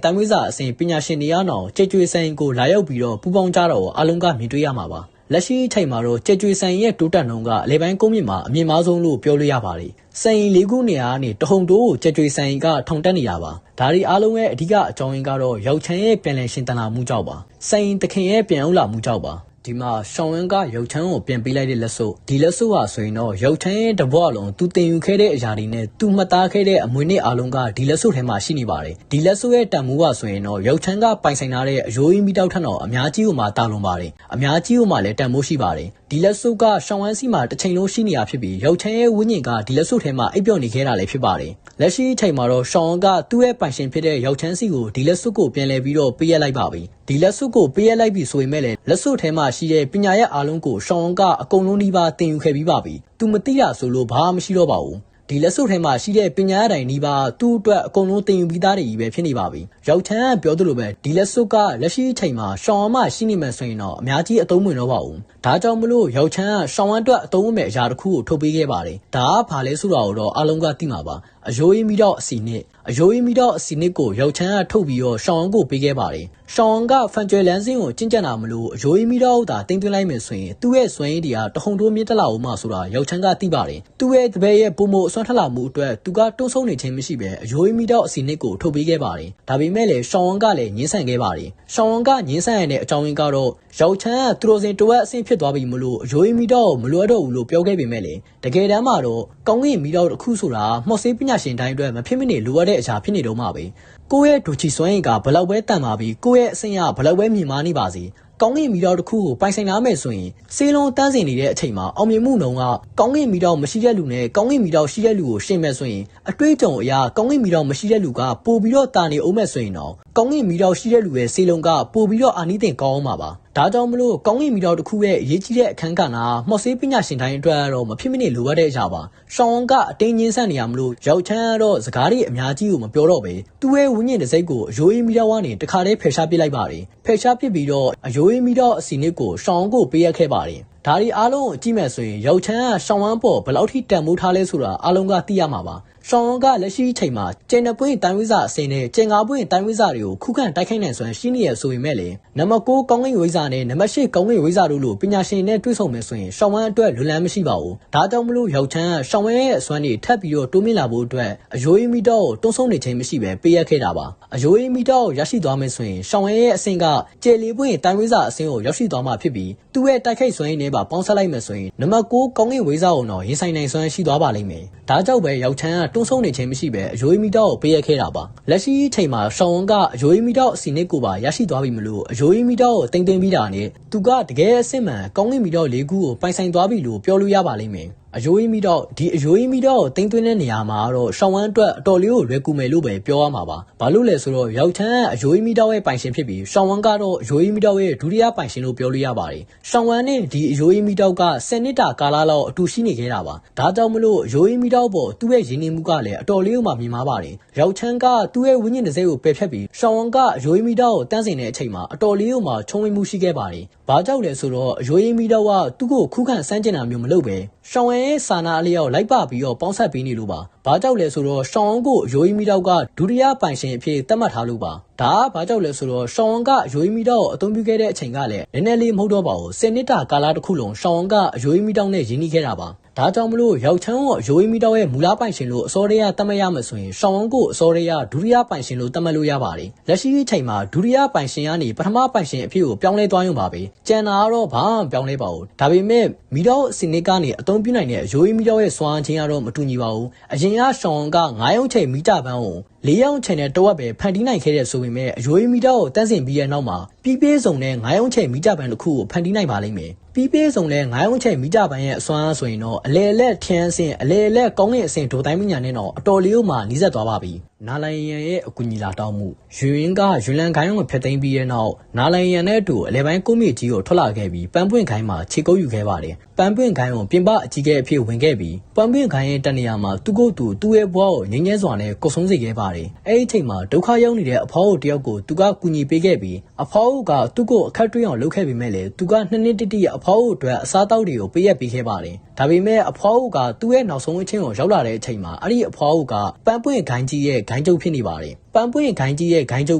တန်ဝိဇာအဆင့်ပညာရှင်တွေကတော့ကြက်ကြွေဆိုင်ကိုလာရောက်ပြီးတော့ပူပေါင်းကြတော့အားလုံးကမြင်တွေ့ရမှာပါလက်ရှိချိန်မှာတော့ကြက်ကြွေဆိုင်ရဲ့တိုးတက်နှုန်းကအလဲပိုင်းကုန်းမြင့်မှာအမြင့်မားဆုံးလို့ပြောလို့ရပါတယ်။ဆိုင်၄ခုနေရာကနေတဟုန်တိုးကိုကြက်ကြွေဆိုင်ကထောင်တက်နေတာပါ။ဒါဒီအားလုံးရဲ့အဓိကအကြောင်းရင်းကတော့ရောက်ချမ်းရဲ့ပြန်လည်ရှင်သန်လာမှုကြောင့်ပါ။ဆိုင်သခင်ရဲ့ပြန်ဥလာမှုကြောင့်ပါ။ဒီမှာရှောင်းဝင်းကရောက်ချမ်းကိုပြန်ပေးလိုက်တဲ့လက်စုပ်ဒီလက်စုပ်ဟာဆိုရင်တော့ရောက်ချမ်းရဲ့တပွားလုံးသူတင်ယူခဲ့တဲ့အရာတွေနဲ့သူမှတ်သားခဲ့တဲ့အမွေနှစ်အားလုံးကဒီလက်စုပ်ထဲမှာရှိနေပါတယ်ဒီလက်စုပ်ရဲ့တန်ဖိုးကဆိုရင်တော့ရောက်ချမ်းကပိုင်ဆိုင်ထားတဲ့အယိုးကြီးမိတောက်ထက်တော့အများကြီးကိုမှတာလွန်ပါတယ်အများကြီးကိုမှလည်းတန်ဖိုးရှိပါတယ်ဒီလက်စုပ်ကရှောင်းဝင်းစီမှာတစ်ချိန်လုံးရှိနေရဖြစ်ပြီးရောက်ချမ်းရဲ့ဝိညာဉ်ကဒီလက်စုပ်ထဲမှာအိပ်ပျော်နေခဲ့တာလည်းဖြစ်ပါတယ်လက်ရှိအချိန်မှာတော့ရှောင်းဝင်းကသူ့ရဲ့ပိုင်ရှင်ဖြစ်တဲ့ရောက်ချမ်းစီကိုဒီလက်စုပ်ကိုပြန်လဲပြီးတော့ပေးရလိုက်ပါပြီဒီလက်စုပ်ကိုပေးရလိုက်ပြီဆိုရင်မဲ့လည်းလက်စုပ်ထဲမှာရှိတဲ့ပညာရဲ့အားလုံးကိုရှောင်းဝင်းကအကုန်လုံးဒီပါတင်ယူခဲ့ပြီးပါပြီသူမသိတာဆိုလို့ဘာမှမရှိတော့ပါဘူးဒီလက်စုပ်ထဲမှာရှိတဲ့ပညာရတိုင်းဒီပါသူ့အတွက်အကုန်လုံးတင်ယူပြီးသားတွေကြီးပဲဖြစ်နေပါပြီရောက်ချမ်းကပြောသလိုပဲဒီလက်စုပ်ကလက်ရှိအချိန်မှာရှောင်းဝင်းမရှိနေမှဆိုရင်တော့အများကြီးအသုံးဝင်တော့ပါဘူးဒါကြောင့်မလို့ရောက်ချမ်းကရှောင်းဝင်းအတွက်အသုံးဝင်မဲ့အရာတစ်ခုကိုထုတ်ပေးခဲ့ပါတယ်ဒါကဘာလဲဆိုတာကိုတော့အားလုံးကသိမှာပါအယိုးကြီးမိတော့အစီနှစ်အယိုးကြီးမိတော့အစီနှစ်ကိုရောက်ချမ်းကထုတ်ပြီးတော့ရှောင်းဝင်းကိုပေးခဲ့ပါတယ်ရှောင်းဝင်းကဖန်ကျွယ်လန်းစင်းကိုကျင့်ကြံတာမလို့အယိုးကြီးမိတော့တာတင်သွင်းလိုက်မယ်ဆိုရင်သူ့ရဲ့စွမ်းရည်တွေကတဟုန်တိုးမြင့်တက်လာအောင်မှဆိုတာရောက်ချမ်းကသိပါတယ်သူ့ရဲ့တပည့်ရဲ့ပုံမအစွမ်းထက်လာမှုအတွက်သူကတွန်းဆုံးနေခြင်းမရှိပဲအယိုးကြီးမိတော့အစီနှစ်ကိုထုတ်ပေးခဲ့ပါတယ်ဒါပေမဲ့လည်းရှောင်းဝင်းကလည်းငင်းဆန်ခဲ့ပါတယ်ရှောင်းဝင်းကငင်းဆန်ရတဲ့အကြောင်းရင်းကတော့ရောက်ချမ်းကသူတော်စင်တဝက်အဆင့်ဖြစ်သွားပြီမလို့အယိုးကြီးမိတော့မလွတ်တော့ဘူးလို့ပြောခဲ့ပေမဲ့လည်းတကယ်တမ်းမှာတော့ကောင်းကင်မိတော့တစ်ခုဆိုတာမှော်ဆေးပညာရှင်တိုင်းအတွက်မဖြစ်မနေလိုအပ်တဲ့အရာဖြစ်နေတော့မှာပဲကိုယ့်ရဲ့ဒူချီစွမ်းရည်ကဘလောက်ပဲတန်ပါပြီးကိုယ့်ရဲ့အဆင့်ကဘလောက်ပဲမြင့်မားနေပါစေကောင်းကင်မီတော့တစ်ခုကိုပိုင်ဆိုင်လာမယ်ဆိုရင်စေးလုံးတန်းစင်နေတဲ့အချိန်မှာအောင်မြင်မှုနှုန်းကကောင်းကင်မီတော့မရှိတဲ့လူနဲ့ကောင်းကင်မီတော့ရှိတဲ့လူကိုရှင်းမဲ့ဆိုရင်အတွေ့အကြုံအရာကောင်းကင်မီတော့မရှိတဲ့လူကပို့ပြီးတော့တာနေအောင်မဲ့ဆိုရင်တော့ကောင်းကင်မီတော့ရှိတဲ့လူရဲ့စေးလုံးကပို့ပြီးတော့အာနိသင်ကောင်းအောင်ပါဒါကြောင့်မလို့ကောင်းကင်မီတော့တစ်ခုရဲ့အရေးကြီးတဲ့အခန်းကဏ္ဍမှော်ဆေးပညာရှင်တိုင်းအတွက်တော့မဖြစ်မနေလိုအပ်တဲ့အရာပါရှောင်းဝင်းကအတင်းငင်းဆန့်နေရမလို့ရောက်ချမ်းကတော့စကားတွေအများကြီးကိုမပြောတော့ပဲသူ့ရဲ့ဝိညာဉ်တစ်စိတ်ကိုအယိုးအေးမီတော့ကနေတခါတည်းဖယ်ရှားပစ်လိုက်ပါတယ်ဖယ်ရှားပစ်ပြီးတော့အယိုးအေးမီတော့အစီနစ်ကိုရှောင်းကိုပေးရခဲ့ပါတယ်ဒါဒီအားလုံးကိုကြည့်မယ်ဆိုရင်ရောက်ချမ်းကရှောင်းဝမ်းပေါ်ဘယ်လောက်ထိတန်ဖိုးထားလဲဆိုတာအားလုံးကသိရမှာပါရှောင်းဝမ်းကလက်ရှိအချိန်မှာကျန်တဲ့ပွင့်တိုင်းဝိဇာအစင်းနဲ့ကျန်ငါပွင့်တိုင်းဝိဇာတွေကိုခုခံတိုက်ခိုက်နိုင်စွမ်းရှိနေရဆိုပေမဲ့လေနံပါတ်9ကောင်းကင်ဝိဇာနဲ့နံပါတ်10ကောင်းကင်ဝိဇာတို့လိုပညာရှင်နဲ့တွေ့ဆုံမယ်ဆိုရင်ရှောင်းဝမ်းအတွက်လွန်လန်းမရှိပါဘူးဒါကြောင့်မလို့ရောက်ချမ်းကရှောင်းဝမ်းရဲ့အစွမ်းတွေထပ်ပြီးတော့တိုးမြင့်လာဖို့အတွက်အယိုးအေးမီတော့ကိုတွန်းဆုံးနေခြင်းမရှိပဲပေးရခဲ့တာပါအယိုးအေးမီတော့ကိုရရှိသွားမယ်ဆိုရင်ရှောင်းဝမ်းရဲ့အဆင့်ကကျယ်လေးပွင့်တိုင်းဝိဇာအဆင့်ကိုရောက်ရှိသွားမှာဖြစ်ပြီးသူ့ရဲ့တိုက်ခိုက်စွမ်းရည်နဲ့ပါပေါင်းစပ်လိုက်မယ်ဆိုရင်နံပါတ်9ကောင်းကင်ဝိဇာကိုတော့ရင်ဆိုင်နိုင်စွမ်းရှိသွားပါလိမ့်မယ်ဒါကြောင့်ပဲရောက်ချမ်းကတွန်းဆုံးနေခြင်းမရှိပဲအယိုးအေးမီတော့ကိုပေးရခဲ့တာပါလက်ရှိအချိန်မှာရှောင်းဝန်းကအယိုးအေးမီတော့အစီနစ်ကိုပါရရှိသွားပြီမလို့အယိုးအေးမီတော့ကိုတင်သွင်းပြီးတာနဲ့သူကတကယ်အစစ်မှန်ကောင်းကင်မီတော့၄ခုကိုပိုင်ဆိုင်သွားပြီလို့ပြောလို့ရပါလိမ့်မယ်အယိုးအေးမီတော့ဒီအယိုးအေးမီတော့ကိုတင်သွင်းတဲ့နေရာမှာတော့ရှောင်းဝန်းအတွက်အတော်လေးကိုလွယ်ကူမယ်လို့ပဲပြောရမှာပါဘာလို့လဲဆိုတော့ရောက်ချမ်းကအယိုးအေးမီတော့ရဲ့ပိုင်ရှင်ဖြစ်ပြီးရှောင်းဝန်းကတော့အယိုးအေးမီတော့ရဲ့ဒုတိယပိုင်ရှင်လို့ပြောလို့ရပါတယ်ရှောင်းဝန်းနဲ့ဒီအယိုးအေးမီတော့က10နှစ်တာကာလလောက်အတူရှိနေခဲ့တာပါဒါကြောင့်မလို့အယိုးအေးမီတော့ပေါ်သူ့ရဲ့ရင်းနှီးမှုကလည်းအတော်လေးကိုမှမြင်မာပါတယ်ရောက်ချမ်းကသူ့ရဲ့ဝိညာဉ်တစ်စိတ်ကိုပယ်ဖြတ်ပြီးရှောင်းဝန်းကအယိုးအေးမီတော့ကိုတန်းစင်တဲ့အချိန်မှာအတော်လေးကိုမှချုံဝင်မှုရှိခဲ့ပါတယ်ဘာကြောင့်လဲဆိုတော့အယိုးအေးမီတော့ကသူ့ကိုခုခံစမ်းကျင်တာမျိုးမလုပ်ပဲရှောင်းဝန်းရဲ့စာနာအလျောက်လိုက်ပါပြီးတော့ပေါင်းဆက်ပေးနေလို့ပါဘာကြောင့်လဲဆိုတော့ရှောင်းဝန်းကိုအယိုးအေးမီတော့ကဒုတိယပိုင်ရှင်အဖြစ်သတ်မှတ်ထားလို့ပါဒါကဘာကြောင့်လဲဆိုတော့ရှောင်းဝန်းကအယိုးအေးမီတော့ကိုအသုံးပြုခဲ့တဲ့အချိန်ကလည်းနည်းနည်းလေးမဟုတ်တော့ပါဘူး10နှစ်တာကာလတစ်ခုလုံးရှောင်းဝန်းကအယိုးအေးမီတော့နဲ့ရင်းနှီးခဲ့တာပါဒါကြောင့်မလို့ရောက်ချမ်းကိုအယိုးအေးမီတော့ရဲ့မူလပိုင်ရှင်လို့အစောတည်းကသတ်မှတ်ရမယ်ဆိုရင်ရှောင်းဝန်းကိုအစောတည်းကဒုတိယပိုင်ရှင်လို့သတ်မှတ်လို့ရပါတယ်လက်ရှိအချိန်မှာဒုတိယပိုင်ရှင်ကနေပထမပိုင်ရှင်အဖြစ်ကိုပြောင်းလဲသွားရုံပါပဲကျန်တာကတော့ဘာမှပြောင်းလဲပါဘူးဒါပေမဲ့မီတော့အစနစ်ကနေအသုံးပြုနိုင်တဲ့အယိုးအေးမီတော့ရဲ့စွမ်းအားချင်းကတော့မတူညီပါဘူးအရင်ကရှောင်းဝန်းက9ရုံချိန်မီတာပန်းကို၄ရောင်ချိန်နဲ့တဝက်ပဲဖန်တီးနိုင်ခဲ့တဲ့ဆိုပေမဲ့အယိုးအေးမီတာကိုတန်းစင်ပြီးတဲ့နောက်မှာပြီးပေးစုံတဲ့9ရောင်ချိန်မီတာပန်းတစ်ခုကိုဖန်တီးနိုင်ပါလိမ့်မယ်ပြီးပေးစုံတဲ့9ရောင်ချိန်မီတာပန်းရဲ့အစွမ်းအားဆိုရင်တော့အလဲအလက်ထင်းအဆင့်အလဲအလက်ကောင်းတဲ့အဆင့်ဒိုတိုင်းပညာနဲ့တော့အတော်လေးကိုမှနီးစပ်သွားပါပြီ နာလိုင်ယန်ရဲ့အကူအညီလာတောင်းမှုယူရင်းကယူလန်ခိုင်းကိုဖျက်သိမ်းပြီးတဲ့နောက်နာလိုင်ယန်နဲ့အတူအလဲပိုင်းကုန်းမြေကြီးကိုထွက်လာခဲ့ပြီးပန်းပွင့်ခိုင်းမှာခြေကုပ်ယူခဲ့ပါတယ်ပန်းပွင့်ခိုင်းကိုပြင်ပအကြီးအကဲအဖြစ်ဝင်ခဲ့ပြီးပန်းပွင့်ခိုင်းရဲ့တနေရာမှာသူ့ကိုယ်သူ့ရဲ့ဘဝကိုငြိမ်းချမ်းစွာနဲ့ကုတ်ဆုံးစေခဲ့ပါတယ်အဲ့ဒီအချိန်မှာဒုက္ခရောက်နေတဲ့အဖွားကိုတယောက်ကိုသူကကူညီပေးခဲ့ပြီးအဖွားကသူ့ကိုအခက်တွေ့အောင်လုပ်ခဲ့ပေမဲ့လည်းသူကနှစ်နှစ်တိအဖွားကိုအတွက်အစားတောက်တွေကိုပေးရပေးခဲ့ပါတယ်ဒါပေမဲ့အဖွားကသူ့ရဲ့နောက်ဆုံးအချင်းကိုရောက်လာတဲ့အချိန်မှာအဲ့ဒီအဖွားကပန်းပွင့်ခိုင်းကြီးရဲ့ဂိုင်းကျုပ်ဖြစ်နေပါတယ်ပန်းပွင့်ခိုင်းကြီးရဲ့ဂိုင်းကျုပ်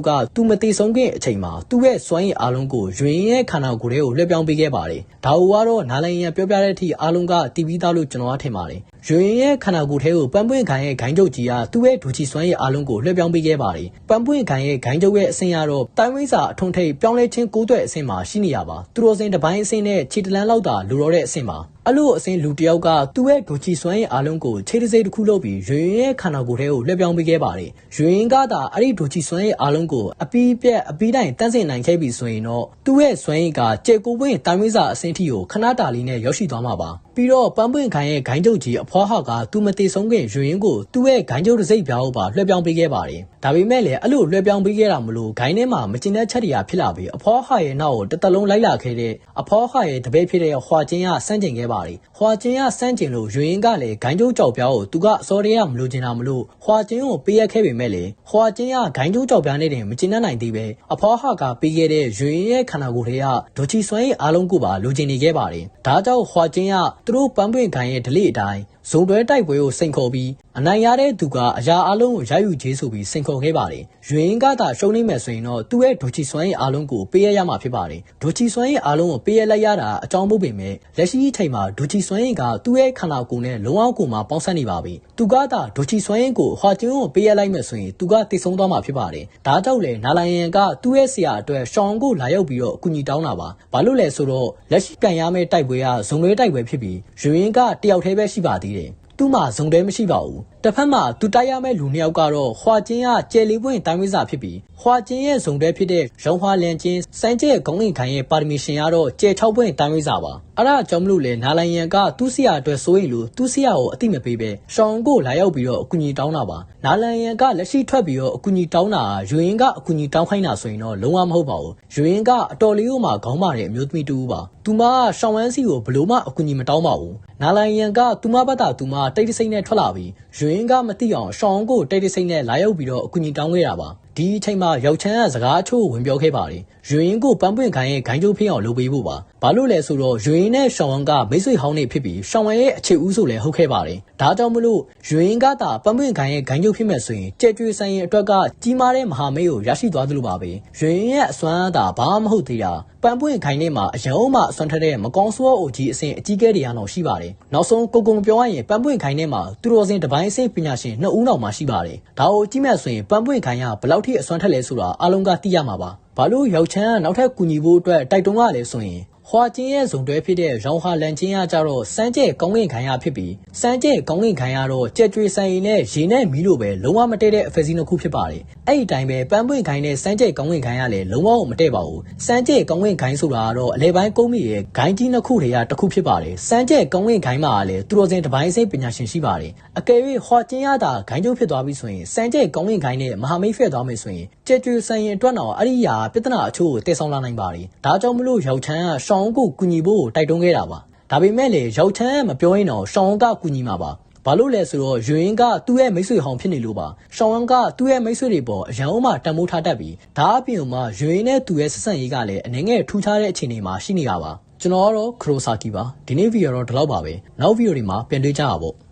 ကသူမသေးဆုံးခင်အချိန်မှာသူ့ရဲ့စွမ်းရည်အားလုံးကိုယူရင်းရဲ့ခန္ဓာကိုယ်ထဲကိုလွှဲပြောင်းပေးခဲ့ပါတယ်ဒါကတော့နာလိုင်ရန်ပြောပြတဲ့အထိအားလုံးကတီးပြီးသားလို့ကျွန်တော်ထင်ပါတယ်ယူရင်းရဲ့ခန္ဓာကိုယ်ထဲကိုပန်းပွင့်ခိုင်းရဲ့ဂိုင်းကျုပ်ကြီးကသူ့ရဲ့ဒူချီစွမ်းရည်အားလုံးကိုလွှဲပြောင်းပေးခဲ့ပါတယ်ပန်းပွင့်ခိုင်းရဲ့ဂိုင်းကျုပ်ရဲ့အဆင့်ကတော့တိုင်းဝိဇာအထွန်းထိပ်ပြောင်းလဲခြင်းကိုးသွဲ့အဆင့်မှာရှိနေရပါသူတော်စင်တစ်ပိုင်းအဆင့်နဲ့ခြေတလန်းလောက်သာလိုတော့တဲ့အဆင့်ပါအဲ့လိုအစင်းလူတယောက်ကသူ့ရဲ့ဒူချီစွမ်းရည်အားလုံးကိုခြေတစိတစ်ခုလုပ်ပြီးယူရင်းရဲ့ခန္ဓာကိုယ်ထဲကိုလွှဲပြောင်းပေးခဲ့ပါတယ်ယူရင်းကသာအဲ့ဒီဒူချီစွမ်းရည်အားလုံးကိုအပီးပြက်အပီးတိုင်းတန်းစင်နိုင်ခဲ့ပြီဆိုရင်တော့သူ့ရဲ့စွမ်းရည်ကကျေကိုပွင့်တိုင်းဝိဇာအဆင့်ထိကိုခဏတာလေးနဲ့ရောက်ရှိသွားမှာပါပြီးတော့ပန်းပွင့်ခိုင်ရဲ့ဂိုင်းကျုပ်ကြီးအဖွားဟာကသူမသေးဆုံးခင်ယူရင်းကိုသူ့ရဲ့ဂိုင်းကျုပ်တစ်စိတ်ပြားကိုပါလွှဲပြောင်းပေးခဲ့ပါတယ်ဒါပေမဲ့လည်းအဲ့လိုလွှဲပြောင်းပေးခဲ့တာမလို့ဂိုင်းထဲမှာမကျင်တဲ့ချက်တွေကဖြစ်လာပြီးအဖွားဟာရဲ့နောက်ကိုတစ်သက်လုံးလိုက်လာခဲ့တဲ့အဖွားဟာရဲ့တပည့်ဖြစ်တဲ့ဟွာချင်းကစန့်ကျင်ခဲ့ပါတယ်ဟွာချင်းကစန့်ကျင်လို့ယူရင်းကလည်းဂိုင်းကျုပ်ကြောက်ပြားကိုသူကအစောတည်းကမလိုချင်တာမလို့ဟွာချင်းကိုပေးရခဲ့ပေမဲ့လည်းဟွာချင်းကဂိုင်းကျုပ်ကြောက်ပြားနဲ့တင်မကျင်တတ်နိုင်သေးပဲအဖွားဟာကပေးခဲ့တဲ့ယူရင်းရဲ့ခန္ဓာကိုယ်ထဲကဒိုချီစွမ်းရည်အားလုံးကိုပါလိုချင်နေခဲ့ပါတယ်ဒါကြောင့်ဟွာချင်းကသူတို့ပန်းပွင့်ခိုင်ရဲ့ဒလိအတိုင်းဇုံတွဲတိုက်ပွဲကိုစိန်ခေါ်ပြီးအနိုင်ရတဲ့သူကအရာအလုံးကိုရယူခြင်းဆိုပြီးစိန်ခေါ်ခဲ့ပါတယ်။ယူရင်းကသာရှုံးနေမယ်ဆိုရင်တော့သူ့ရဲ့ဒိုချီစွမ်းရည်အားလုံးကိုပေးရမှာဖြစ်ပါတယ်။ဒိုချီစွမ်းရည်အားလုံးကိုပေးရလိုက်ရတာအကြောင်းမဟုတ်ပေမဲ့လက်ရှိအချိန်မှာဒိုချီစွမ်းရည်ကသူ့ရဲ့ခန္ဓာကိုယ်နဲ့လုံးဝကိုမှပေါင်းစပ်နေပါပြီ။သူကသာဒိုချီစွမ်းရည်ကိုဟွာကျင်းကိုပေးရလိုက်မယ်ဆိုရင်သူကတိတ်ဆုံးသွားမှာဖြစ်ပါတယ်။ဒါကြောင့်လေနာလိုင်ယန်ကသူ့ရဲ့ဆရာအတွက်ရှောင်းကိုလာရောက်ပြီးတော့အကူအညီတောင်းတာပါ။ဘာလို့လဲဆိုတော့လက်ရှိကန်ရမယ့်တိုက်ပွဲကဇုံတွဲတိုက်ပွဲဖြစ်ပြီးယူရင်းကတယောက်တည်းပဲရှိပါသေးတယ်။သူ့မှာဇုံတဲမရှိပါဘူးတစ်ဖက်မှာသူတိုက်ရမယ့်လူနှစ်ယောက်ကတော့ဟွာချင်းကကျယ်လေးပွင့်တိုင်းဝိဇာဖြစ်ပြီးဟွာချင်းရဲ့ဇုံတဲဖြစ်တဲ့ရုံဟွာလန်ချင်းစန်းကျဲခေါင်းငင်ခိုင်ရဲ့ပါရမီရှင်ကတော့ကျယ်6ပွင့်တိုင်းဝိဇာပါအဲ့ဒါကြောင့်မလို့လေနာလိုင်ယန်ကသူ့ဆရာအတွက်စိုးရိမ်လို့သူ့ဆရာကိုအတိမပေးပဲရှောင်းကိုလာရောက်ပြီးတော့အကူအညီတောင်းတာပါနာလိုင်ယန်ကလက်ရှိထွက်ပြီးတော့အကူအညီတောင်းတာယူရင်းကအကူအညီတောင်းခိုင်းတာဆိုရင်တော့လုံးဝမဟုတ်ပါဘူးယူရင်းကအတော်လေးကိုမှခေါင်းမာတဲ့အမျိုးသမီးတူပါသူမရှောင်းဝမ်းစီကိုဘလို့မှအကူအညီမတောင်းပါဘူးနာလိုင်ယန်ကသူမဘက်တာသူမတိတ်တဆိတ်နဲ့ထွက်လာပြီးယူရင်းကမသိအောင်ရှောင်းကိုတိတ်တဆိတ်နဲ့လာရောက်ပြီးတော့အကူအညီတောင်းခဲ့တာပါဒီအချိန်မှာရောက်ချမ်းကစကားအချို့ဝင်ပြောခဲ့ပါတယ်ယူရင်းကိုပန်းပွင့်ခိုင်ရဲ့ဂိုင်းကျိုးဖိအောင်လုပ်ပေးဖို့ပါဘာလို့လဲဆိုတော့ယူရင်းနဲ့ရှောင်းဝမ်ကမိတ်ဆွေဟောင်းနေဖြစ်ပြီးရှောင်းဝမ်ရဲ့အခြေဦးဆိုလည်းဟုတ်ခဲ့ပါတယ်ဒါကြောင့်မလို့ယူရင်းကသာပန်းပွင့်ခိုင်ရဲ့ဂိုင်းကျိုးဖြစ်မဲ့ဆိုရင်ကြဲကျွေးဆိုင်ရင်အတွက်ကကြီးမားတဲ့မဟာမိတ်ကိုရရှိသွားသလိုပါပဲယူရင်းရဲ့အစွမ်းအားသာဘာမှမဟုတ်သေးတာပန်းပွင့်ခိုင်ထဲမှာအရုံးမှအစွမ်းထက်တဲ့မကောင်းဆိုးအိုကြီးအဆင့်အကြီးကဲတွေကတော့ရှိပါတယ်နောက်ဆုံးကုံပြောရရင်ပန်းပွင့်ခိုင်ထဲမှာသူတော်စင်တစ်ပိုင်းအဆင့်ပညာရှင်2ဦးနောက်မှရှိပါတယ်ဒါကိုကြည့်မဲ့ဆိုရင်ပန်းပွင့်ခိုင်ကဘယ်လောက်ထိအစွမ်းထက်လဲဆိုတာအားလုံးကသိရမှာပါဘာလို့ရောက်ချမ်းကနောက်ထပ်ကူညီဖို့အတွက်တိုက်တွန်းရလဲဆိုရင်ဟွာချင်းရဲ့ဇုံတွဲဖြစ်တဲ့ရောင်ဟာလန်ချင်းကကြတော့စမ်းကျဲကောင်းကင်ခိုင်ရဖြစ်ပြီးစမ်းကျဲကောင်းကင်ခိုင်ရတော့ကြက်ကျွေးဆိုင်ရင်နဲ့ရေနဲ့မီးလိုပဲလုံးဝမတည့်တဲ့အဖက်စီနှစ်ခုဖြစ်ပါတယ်အဲ့ဒီတိုင်းပဲပန်းပွင့်ခိုင်နဲ့စမ်းကျဲကောင်းကင်ခိုင်ရလည်းလုံးဝမတည့်ပါဘူးစမ်းကျဲကောင်းကင်ခိုင်ဆိုတာကတော့အလဲပိုင်းကုန်းမီရဲ့ဂိုင်းကြီးနှစ်ခုတွေကတစ်ခုဖြစ်ပါတယ်စမ်းကျဲကောင်းကင်ခိုင်မှာလည်းသူတော်စင်တစ်ပိုင်းစိတ်ပညာရှင်ရှိပါတယ်အကယ်၍ဟွာချင်းရတာဂိုင်းကျုပ်ဖြစ်သွားပြီဆိုရင်စမ်းကျဲကောင်းကင်ခိုင်နဲ့မဟာမိတ်ဖက်သွားမယ်ဆိုရင်ကြက်ကျွေးဆိုင်ရင်အတွက်တော့အဲ့ဒီရာပြဿနာအချို့ကိုတည်ဆောင်လာနိုင်ပါတယ်ဒါကြောင့်မလို့ရောက်ချမ်းကရှောင်းကိုကူညီဖို့တိုက်တွန်းခဲ့တာပါဒါပေမဲ့လေရောက်ချမ်းမပြောရင်တော့ရှောင်းကကူညီမှာပါဘာလို့လဲဆိုတော့ယူရင်းကသူ့ရဲ့မိတ်ဆွေဟောင်းဖြစ်နေလို့ပါရှောင်းကသူ့ရဲ့မိတ်ဆွေတွေပေါ်အရန်အောင်မှတန်ဖိုးထားတတ်ပြီးဒါအပြင်မှာယူရင်းနဲ့သူ့ရဲ့ဆက်ဆံရေးကလည်းအနေငယ်ထူးခြားတဲ့အခြေအနေမှာရှိနေတာပါကျွန်တော်ကတော့ခရိုဆာကီပါဒီနေ့ဗီဒီယိုတော့ဒီလောက်ပါပဲနောက်ဗီဒီယိုတွေမှာပြန်တွေ့ကြပါပေါ့